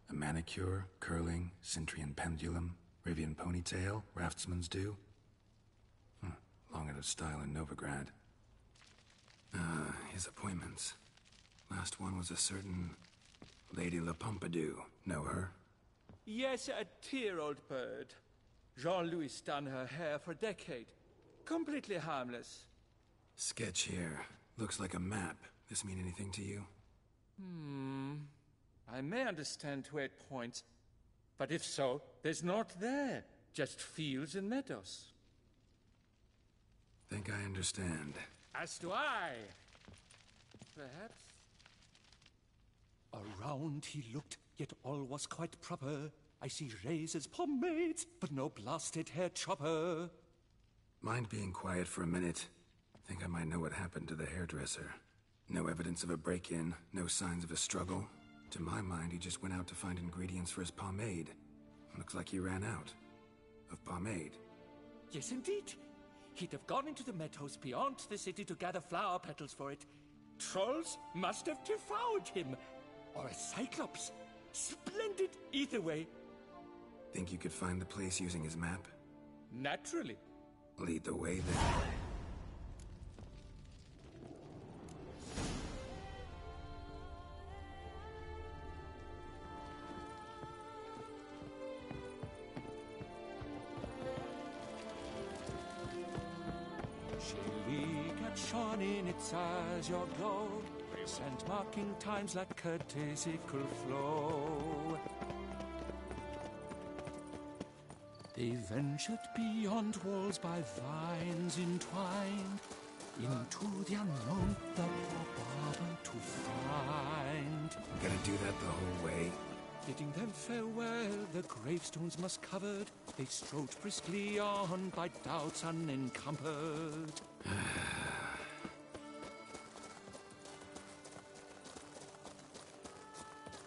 Speaker 4: A manicure, curling, Cintrian pendulum, Rivian ponytail, raftsman's due. Long out of style in Novigrad. His appointments. Last one was a certain Lady La Pompadour. Know her?
Speaker 15: Yes, a dear old bird. Jean-Louis done her hair for a decade. Completely harmless.
Speaker 4: Sketch here. Looks like a map. This mean anything to you?
Speaker 15: I may understand where it points, but if so, there's naught there. Just fields and meadows.
Speaker 4: Think I understand.
Speaker 15: As do I. Perhaps. Around he looked, yet all was quite proper. I see razors, pomades, but no blasted hair chopper.
Speaker 4: Mind being quiet for a minute? Think I might know what happened to the hairdresser. No evidence of a break-in, no signs of a struggle. To my mind, he just went out to find ingredients for his pomade. Looks like he ran out of pomade.
Speaker 15: Yes, indeed. He'd have gone into the meadows beyond the city to gather flower petals for it. Trolls must have devoured him. Or a cyclops. Splendid either way.
Speaker 4: Think you could find the place using his map?
Speaker 15: Naturally.
Speaker 4: Lead the way then.
Speaker 15: Shining its as your glow, present marking times like courtesical flow. They ventured beyond walls by vines entwined, into the unknown the poor barber to find.
Speaker 4: Gotta do that the whole way?
Speaker 15: Bidding them farewell, the gravestones must covered, they strode briskly on by doubts unencumbered.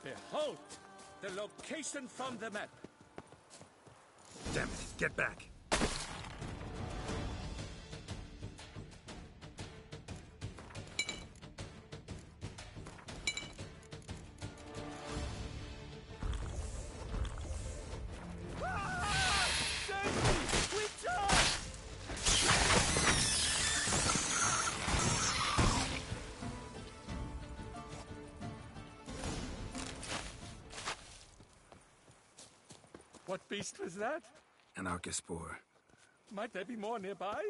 Speaker 15: Behold, the location from the map.
Speaker 4: Damn it, get back.
Speaker 15: What beast was that?
Speaker 4: An archispore.
Speaker 15: Might there be more nearby?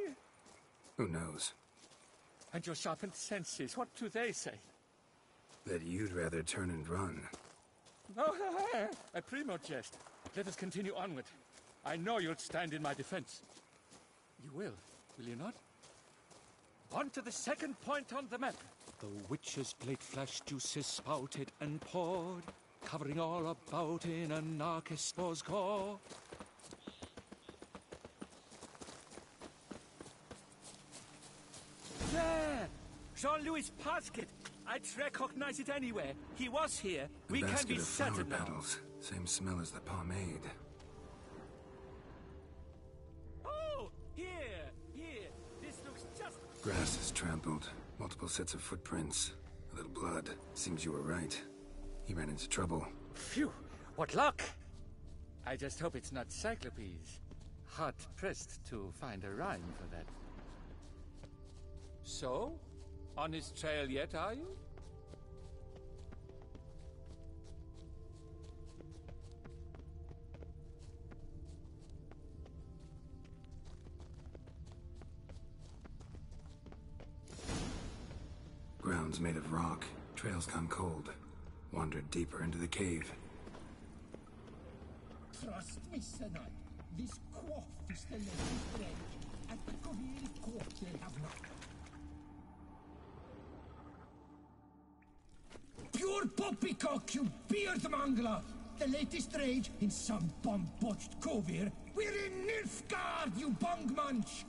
Speaker 4: Who knows?
Speaker 15: And your sharpened senses, what do they say?
Speaker 4: That you'd rather turn and run.
Speaker 15: Oh, a primo jest. Let us continue onward. I know you'll stand in my defense. You will you not? On to the second point on the map. The witch's blade flash juices spouted and poured, covering all about in an archispore's gore. There! Jean-Louis' basket! I'd recognize it anywhere. He was here. We can be certain now.
Speaker 4: Petals. Same smell as the pomade.
Speaker 15: Oh! Here! This looks just...
Speaker 4: Grass is trampled. Multiple sets of footprints. A little blood. Seems you were right. He ran into trouble.
Speaker 15: Phew! What luck! I just hope it's not Cyclopes. Hard-pressed to find a rhyme for that. So? On his trail yet, are you?
Speaker 4: Ground's made of rock. Trail's gone cold. Wandered deeper into the cave.
Speaker 19: Trust me, Senai. This quaff is the latest trend. At the Kovir court they have not. Pure poppycock, you beard mangler! The latest rage in some bomb-botched Kovir. We're in Nilfgaard, you bungmunch!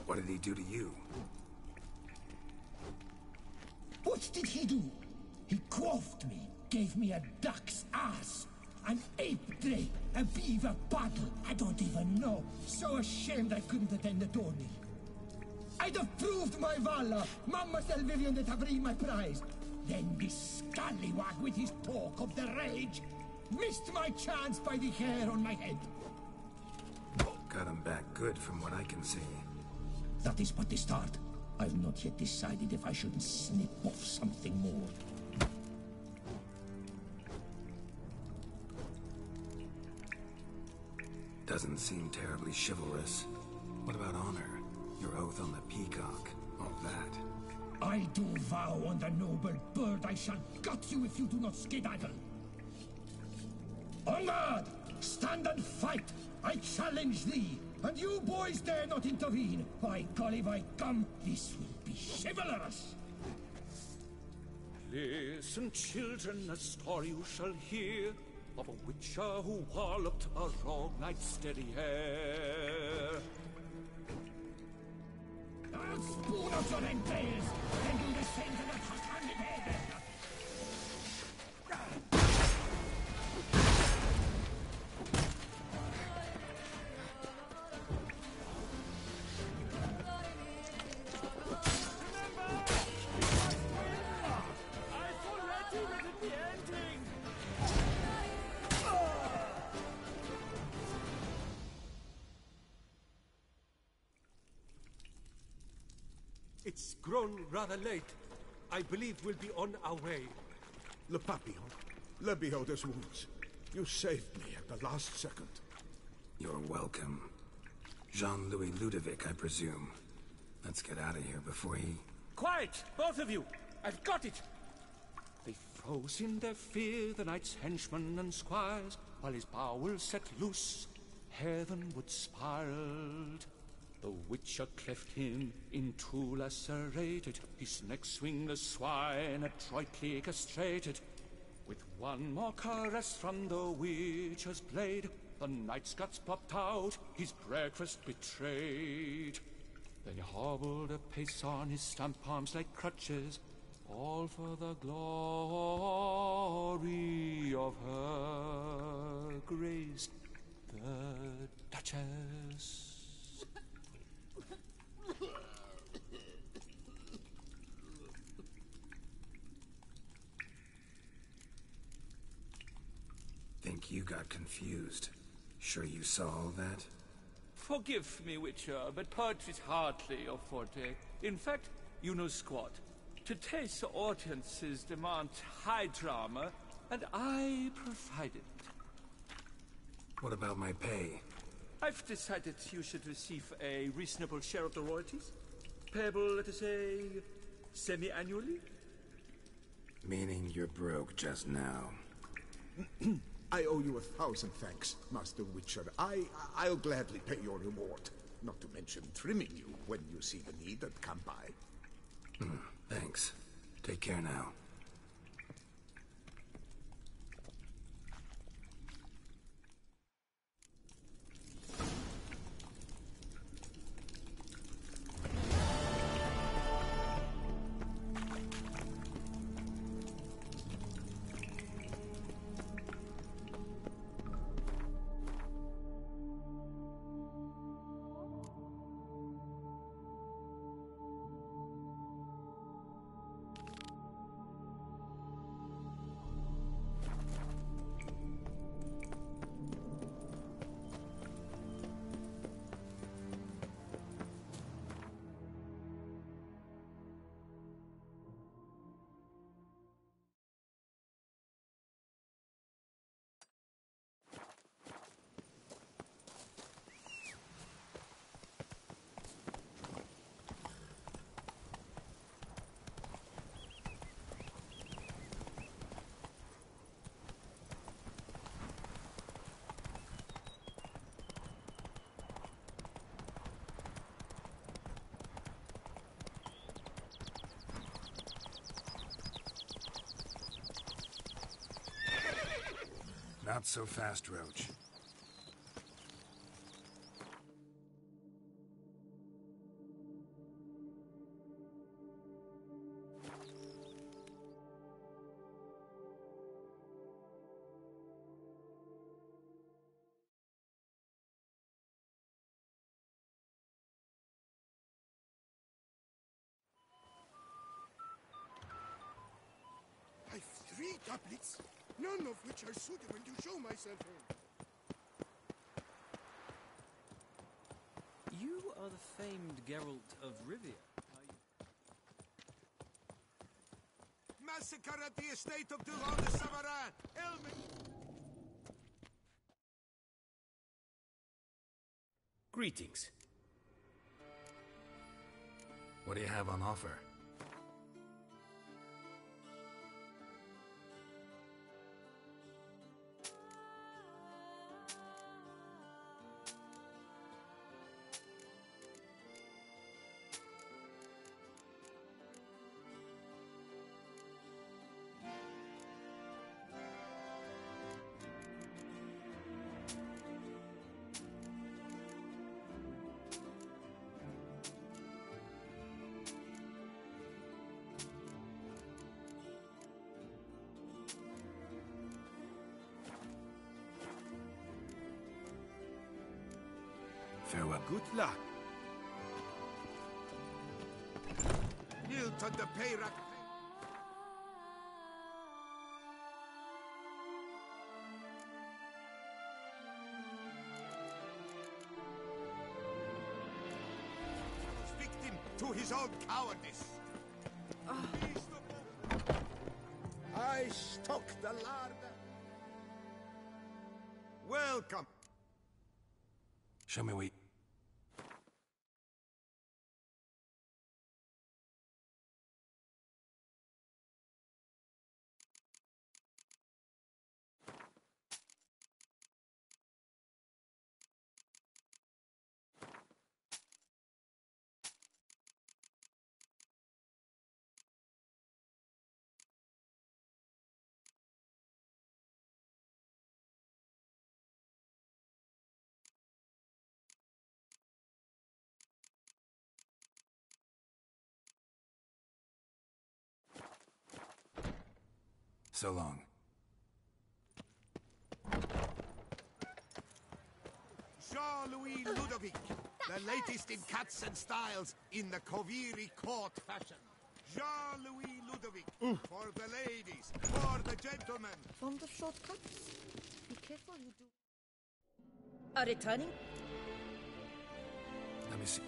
Speaker 4: What did he do to you?
Speaker 19: What did he do? He quaffed me, gave me a duck's ass, an ape drake, a beaver battle, I don't even know. So ashamed I couldn't attend the tourney. I'd have proved my valor, Mamma Vivian that have my prize. Then this scallywag with his talk of the rage missed my chance by the hair on my head.
Speaker 4: Got him back good from what I can see.
Speaker 19: That is but the start. I've not yet decided if I shouldn't snip off something more.
Speaker 4: Doesn't seem terribly chivalrous. What about honor? Your oath on the peacock? All that?
Speaker 19: I do vow on the noble bird I shall gut you if you do not skedaddle. Onward! Stand and fight! I challenge thee! And you boys dare not intervene! By golly, by gum, this will be chivalrous!
Speaker 15: Listen, children, a story you shall hear of a witcher who walloped a rogue knight's steady hair.
Speaker 19: I'll spoon out your entrails, and do the same to the hot-handed head!
Speaker 6: It's grown rather late. I believe we'll be on our way.
Speaker 2: Le Papillon, le Beholder's wounds. You saved me at the last second.
Speaker 4: You're welcome. Jean-Louis Ludovic, I presume. Let's get out of here before he...
Speaker 15: Quiet, both of you! I've got it! They froze in their fear, the knight's henchmen and squires, while his bowels set loose, heavenward spiraled. The witcher cleft him in two lacerated, his neck swingless swine adroitly castrated. With one more caress from the witcher's blade, the knight's guts popped out, his breakfast betrayed. Then he hobbled a pace on his stump arms like crutches, all for the glory of her grace, the Duchess.
Speaker 4: Think you got confused. Sure you saw all that?
Speaker 15: Forgive me, Witcher, but poetry's hardly your forte. In fact, you know squat. Today's audiences demand high drama, and I provide it.
Speaker 4: What about my pay?
Speaker 15: I've decided you should receive a reasonable share of the royalties. Payable, let us say, semi-annually?
Speaker 4: Meaning you're broke just now.
Speaker 2: I owe you 1,000 thanks, Master Witcher. I'll gladly pay your reward. Not to mention trimming you when you see the need and come by.
Speaker 4: Thanks. Take care now. Not so fast, Roach.
Speaker 6: I've 3 tablets, none of which are suitable to show myself in.
Speaker 20: You are the famed Geralt of Rivia.
Speaker 2: Massacre at the estate of Duval de Savarin! Helmet!
Speaker 12: Greetings.
Speaker 4: What do you have on offer?
Speaker 2: Farewell. Good luck. Nilton the Payrak. Victim to his own cowardice. I stock the lard. Welcome.
Speaker 4: Show me where. So long.
Speaker 2: Jean-Louis Ludovic, the latest in cuts and styles in the Koviri court fashion. Jean-Louis Ludovic, for the ladies, for the gentlemen.
Speaker 13: From the shortcuts. Be careful you do. A returning?
Speaker 4: Let me see.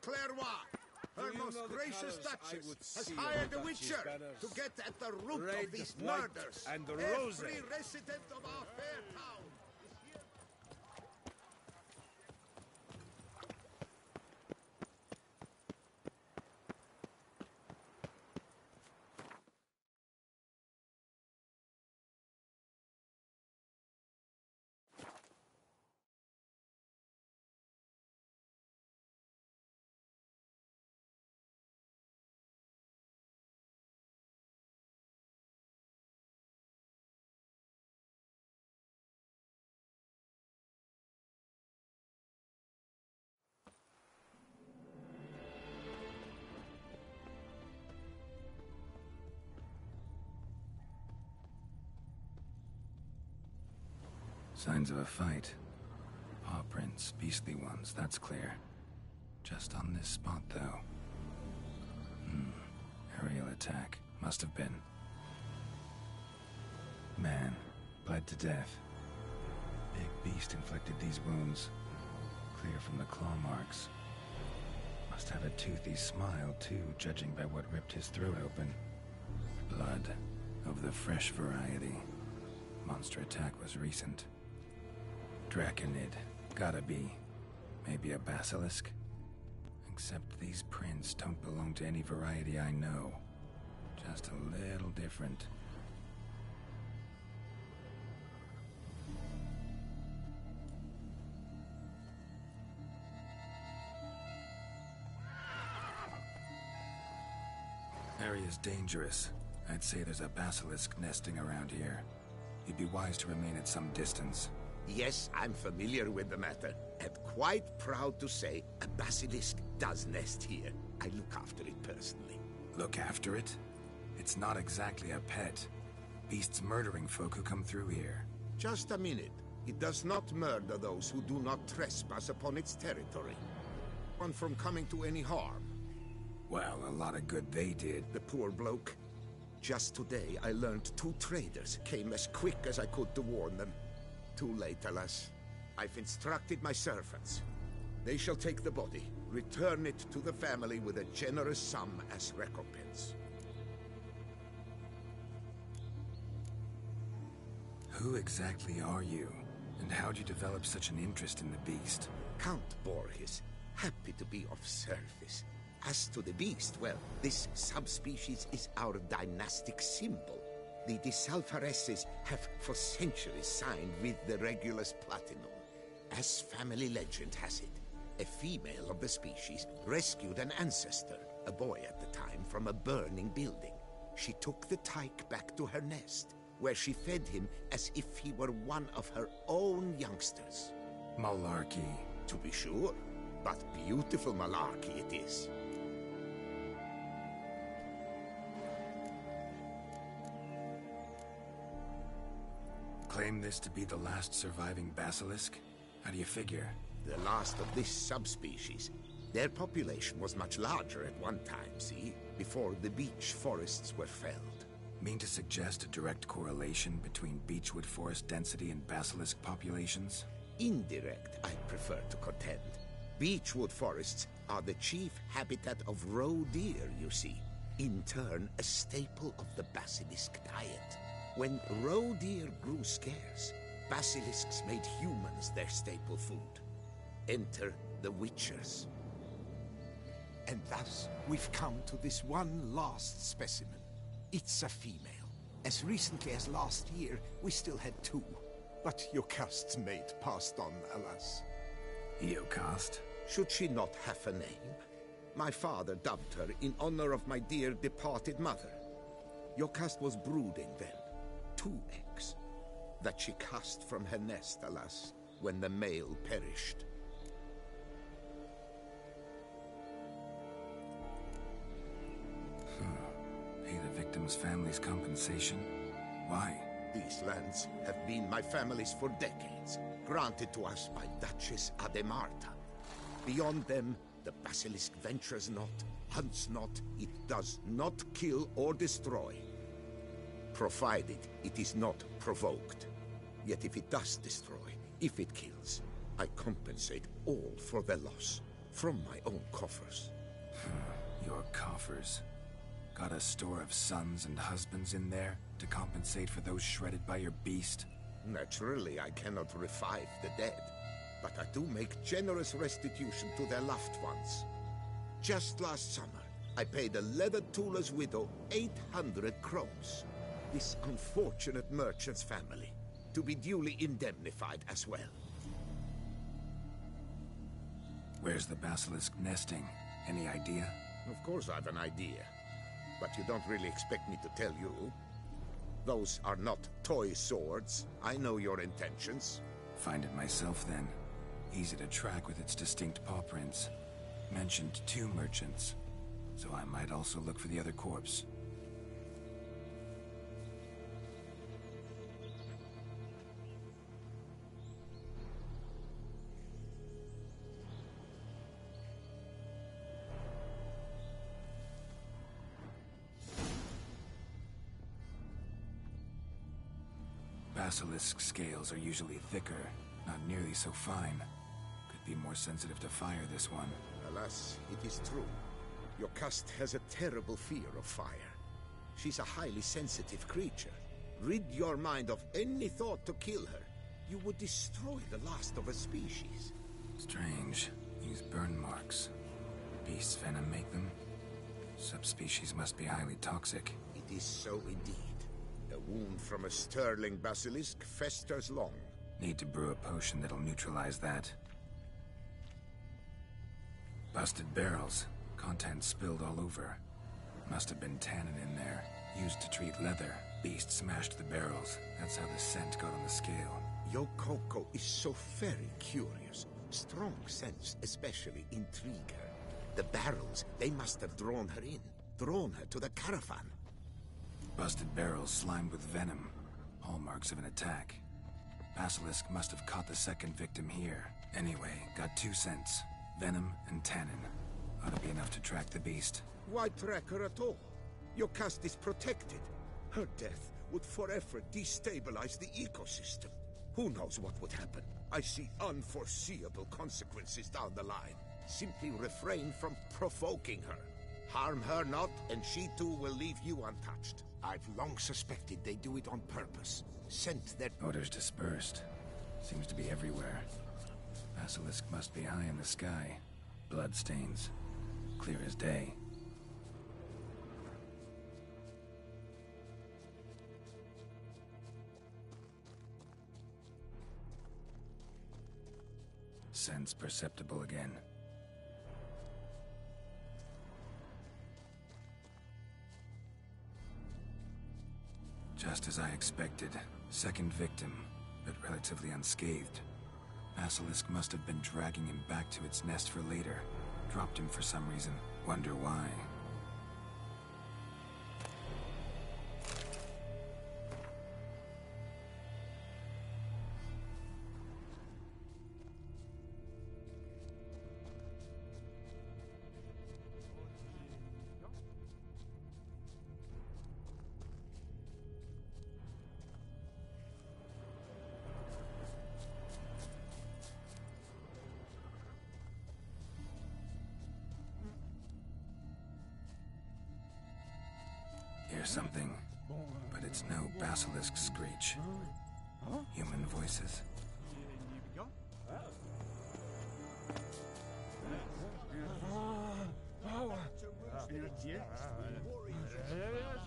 Speaker 2: Clairvoy. Her most gracious Duchess has hired a witcher to get at the root of these murders.
Speaker 8: And the
Speaker 2: Every resident of our fair town is here.
Speaker 4: Signs of a fight. Paw prints, beastly ones, that's clear. Just on this spot, though. Aerial attack. Must have been. Man, bled to death. Big beast inflicted these wounds. Clear from the claw marks. Must have a toothy smile, too, judging by what ripped his throat open. Blood. Of the fresh variety. Monster attack was recent. Draconid. Gotta be. Maybe a basilisk? Except these prints don't belong to any variety I know. Just a little different. Area's dangerous. I'd say there's a basilisk nesting around here. You'd be wise to remain at some distance.
Speaker 2: Yes, I'm familiar with the matter, and quite proud to say a basilisk does nest here. I look after it personally.
Speaker 4: Look after it? It's not exactly a pet. Beasts murdering folk who come through here.
Speaker 2: Just a minute. It does not murder those who do not trespass upon its territory. One from coming to any harm.
Speaker 4: Well, a lot of good they did.
Speaker 2: The poor bloke. Just today, I learned 2 traders came as quick as I could to warn them. Too late, alas. I've instructed my servants. They shall take the body, return it to the family with a generous sum as recompense.
Speaker 4: Who exactly are you? And how'd you develop such an interest in the beast?
Speaker 2: Count Borges. Happy to be of service. As to the beast, well, this subspecies is our dynastic symbol. The Disalfareses have for centuries signed with the Regulus Platinum. As family legend has it, a female of the species rescued an ancestor, a boy at the time, from a burning building. She took the tyke back to her nest, where she fed him as if he were one of her own youngsters.
Speaker 4: Malarkey.
Speaker 2: To be sure, but beautiful malarkey it is.
Speaker 4: Claim this to be the last surviving basilisk? How do you figure?
Speaker 2: The last of this subspecies. Their population was much larger at one time, see? Before the beech forests were felled.
Speaker 4: Mean to suggest a direct correlation between beechwood forest density and basilisk populations?
Speaker 2: Indirect, I prefer to contend. Beechwood forests are the chief habitat of roe deer, you see. In turn, a staple of the basilisk diet. When roe deer grew scarce, basilisks made humans their staple food. Enter the witchers. And thus, we've come to this one last specimen. It's a female. As recently as last year, we still had 2. But Yocast's mate passed on, alas.
Speaker 4: Yocast?
Speaker 2: Should she not have a name? My father dubbed her in honor of my dear departed mother. Yocast was brooding then. 2 eggs. That she cast from her nest, alas, when the male perished.
Speaker 4: Pay the victim's family's compensation? Why?
Speaker 2: These lands have been my family's for decades, granted to us by Duchess Ademarta. Beyond them, the basilisk ventures not, hunts not, it does not kill or destroy. Provided it is not provoked. Yet if it does destroy, if it kills, I compensate all for the loss. from my own coffers.
Speaker 4: Your coffers. Got a store of sons and husbands in there to compensate for those shredded by your beast?
Speaker 2: Naturally, I cannot revive the dead, but I do make generous restitution to their loved ones. Just last summer, I paid a leather tooler's widow 800 crowns. This unfortunate merchant's family, to be duly indemnified as well.
Speaker 4: Where's the basilisk nesting? Any idea?
Speaker 2: Of course I've an idea, but you don't really expect me to tell you. Those are not toy swords. I know your intentions.
Speaker 4: Find it myself then. Easy to track with its distinct paw prints. Mentioned 2 merchants, so I might also look for the other corpse. Basilisk scales are usually thicker, not nearly so fine. Could be more sensitive to fire, this one.
Speaker 2: Alas, it is true. Your caste has a terrible fear of fire. She's a highly sensitive creature. Rid your mind of any thought to kill her. You would destroy the last of a species.
Speaker 4: Strange. Use burn marks. Beast's venom make them? Subspecies must be highly toxic.
Speaker 2: It is so indeed. A wound from a sterling basilisk festers long.
Speaker 4: Need to brew a potion that'll neutralize that. Busted barrels. Contents spilled all over. Must have been tannin in there. Used to treat leather. Beast smashed the barrels. That's how the scent got on the scale.
Speaker 2: Yokoko is so very curious. Strong scents especially intrigue her. The barrels, they must have drawn her in. Drawn her to the caravan.
Speaker 4: Busted barrels slimed with venom. Hallmarks of an attack. Basilisk must have caught the second victim here. Anyway, got 2 scents. Venom and tannin. Ought to be enough to track the beast.
Speaker 2: Why track her at all? Your caste is protected. Her death would forever destabilize the ecosystem. Who knows what would happen? I see unforeseeable consequences down the line. Simply refrain from provoking her. Harm her not, and she too will leave you untouched. I've long suspected they do it on purpose. Sent their...
Speaker 4: Odors dispersed. Seems to be everywhere. Basilisk must be high in the sky. Bloodstains. Clear as day. Sense perceptible again. Just as I expected. Second victim, but relatively unscathed. Basilisk must have been dragging him back to its nest for later. Dropped him for some reason. Wonder why. Hear something, but it's no basilisk screech. Human voices.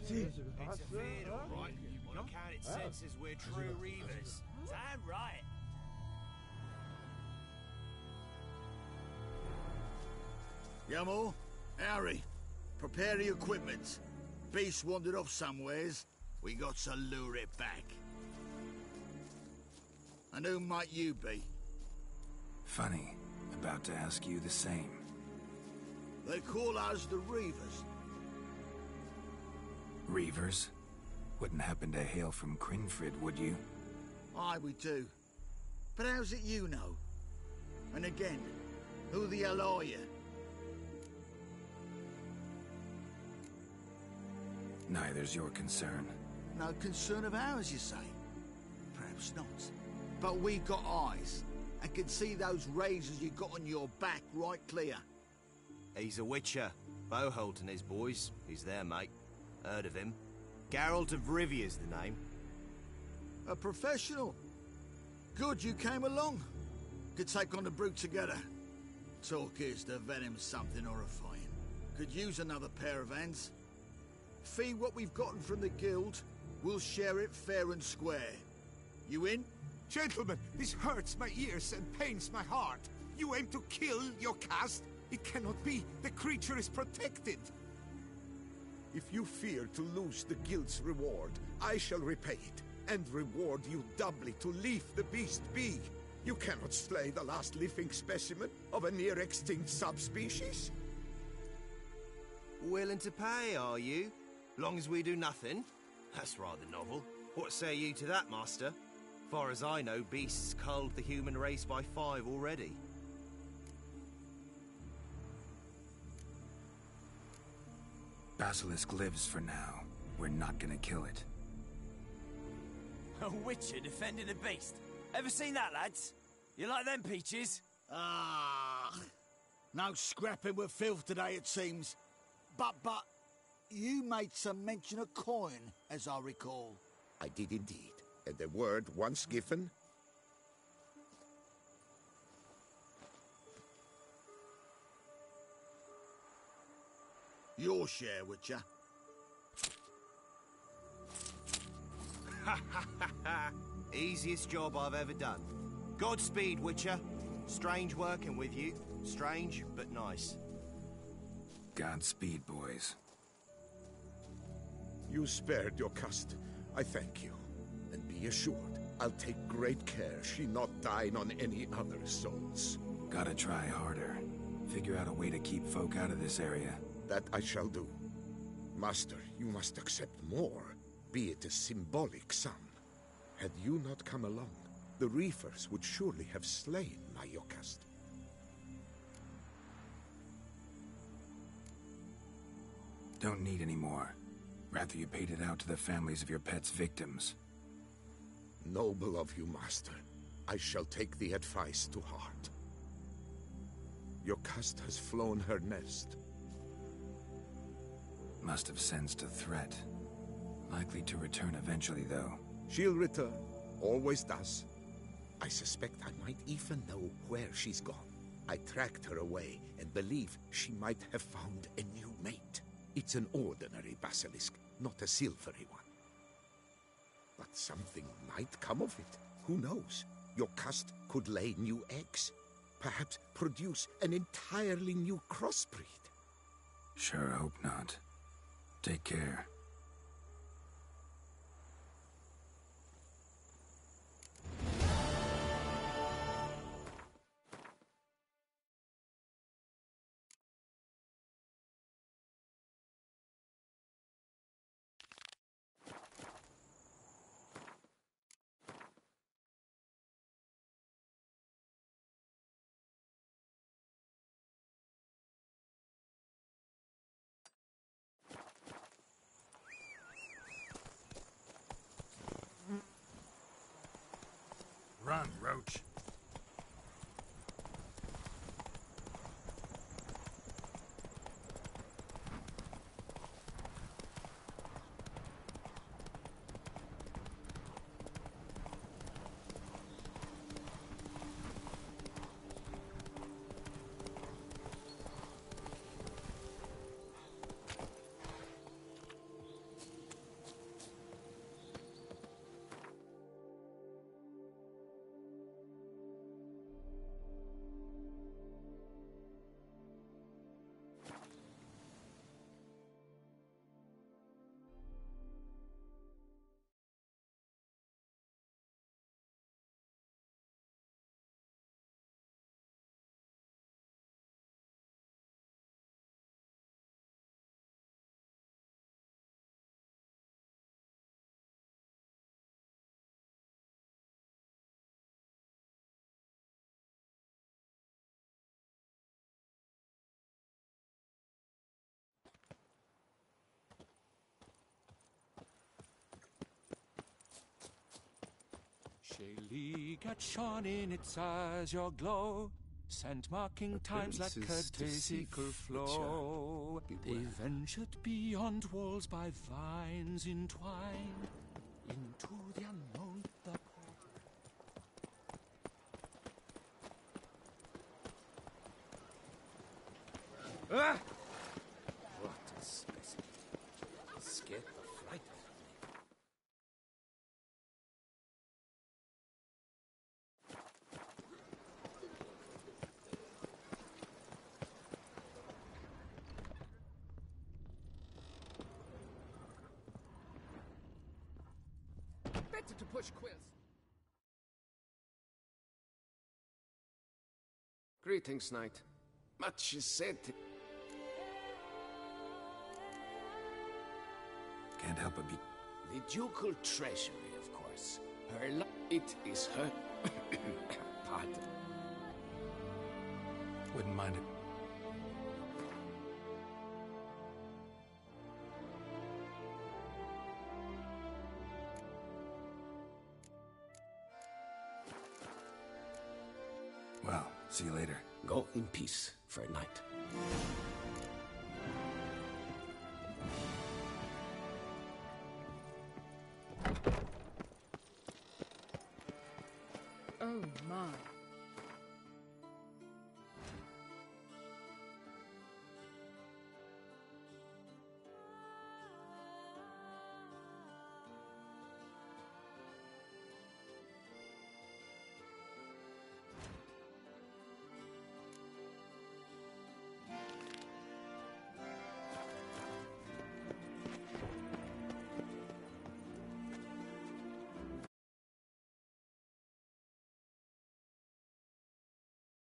Speaker 9: It's a fade, all right. Uncounted senses, we're true reavers. Damn right.
Speaker 21: Yamo, Harry, prepare the equipment. Beast wandered off somewheres. We got to lure it back. And who might you be?
Speaker 4: Funny. About to ask you the same.
Speaker 21: They call us the Reavers.
Speaker 4: Reavers? Wouldn't happen to hail from Crinfrid, would you?
Speaker 21: Aye, we do. But how's it you know? And again, who the hell are you?
Speaker 4: Neither's your concern.
Speaker 21: No concern of ours, you say? Perhaps not. But we got eyes, and can see those razors you got on your back right clear.
Speaker 11: He's a witcher. Boholt and his boys. He's there, mate. Heard of him. Geralt of Rivia's the name.
Speaker 21: A professional. Good you came along. Could take on the brute together. Talk is to vet him something horrifying. Could use another pair of hands. Fee what we've gotten from the guild. We'll share it fair and square. You in?
Speaker 2: Gentlemen, this hurts my ears and pains my heart. You aim to kill your caste? It cannot be. The creature is protected. If you fear to lose the guild's reward, I shall repay it, and reward you doubly to leave the beast be. You cannot slay the last living specimen of a near-extinct subspecies.
Speaker 11: Willing to pay, are you? Long as we do nothing? That's rather novel. What say you to that, master? Far as I know, beasts culled the human race by 5 already.
Speaker 4: Basilisk lives for now. We're not gonna kill it.
Speaker 12: A witcher defending a beast. Ever seen that, lads? You like them peaches?
Speaker 21: Ah, no scrapping with filth today, it seems. But, you made some mention of coin, as I recall.
Speaker 2: I did indeed. And the word once given...
Speaker 21: Your share, Witcher.
Speaker 11: Easiest job I've ever done. Godspeed, Witcher. Strange working with you. Strange, but nice.
Speaker 4: Godspeed, boys.
Speaker 2: You spared your caste. I thank you. And be assured, I'll take great care she not dine on any other souls.
Speaker 4: Gotta try harder. Figure out a way to keep folk out of this area.
Speaker 2: That I shall do. Master, you must accept more, be it a symbolic sum. Had you not come along, the Reefers would surely have slain my Yokast.
Speaker 4: Don't need any more. Rather you paid it out to the families of your pets' victims.
Speaker 2: Noble of you, Master. I shall take the advice to heart. Yokast has flown her nest.
Speaker 4: Must have sensed a threat. Likely to return eventually, though.
Speaker 2: She'll return. Always does. I suspect I might even know where she's gone. I tracked her away and believe she might have found a new mate. It's an ordinary basilisk, not a silvery one. But something might come of it. Who knows? Your caste could lay new eggs. Perhaps produce an entirely new crossbreed.
Speaker 4: Sure hope not. Take care. Run, Roach.
Speaker 15: Daily get shone in its azure glow, scent marking times like courtesical flow. They ventured beyond walls by vines entwined, into the unknown, the
Speaker 14: Ah! What a specimen. It scared the fright out of me.
Speaker 10: Better to push quills.
Speaker 14: Greetings, knight. Much is said.
Speaker 4: Can't help but be...
Speaker 14: The ducal treasury, of course. It is her... Pardon.
Speaker 4: Wouldn't mind it. Well, see you later.
Speaker 14: Go in peace for a night.
Speaker 5: Oh my.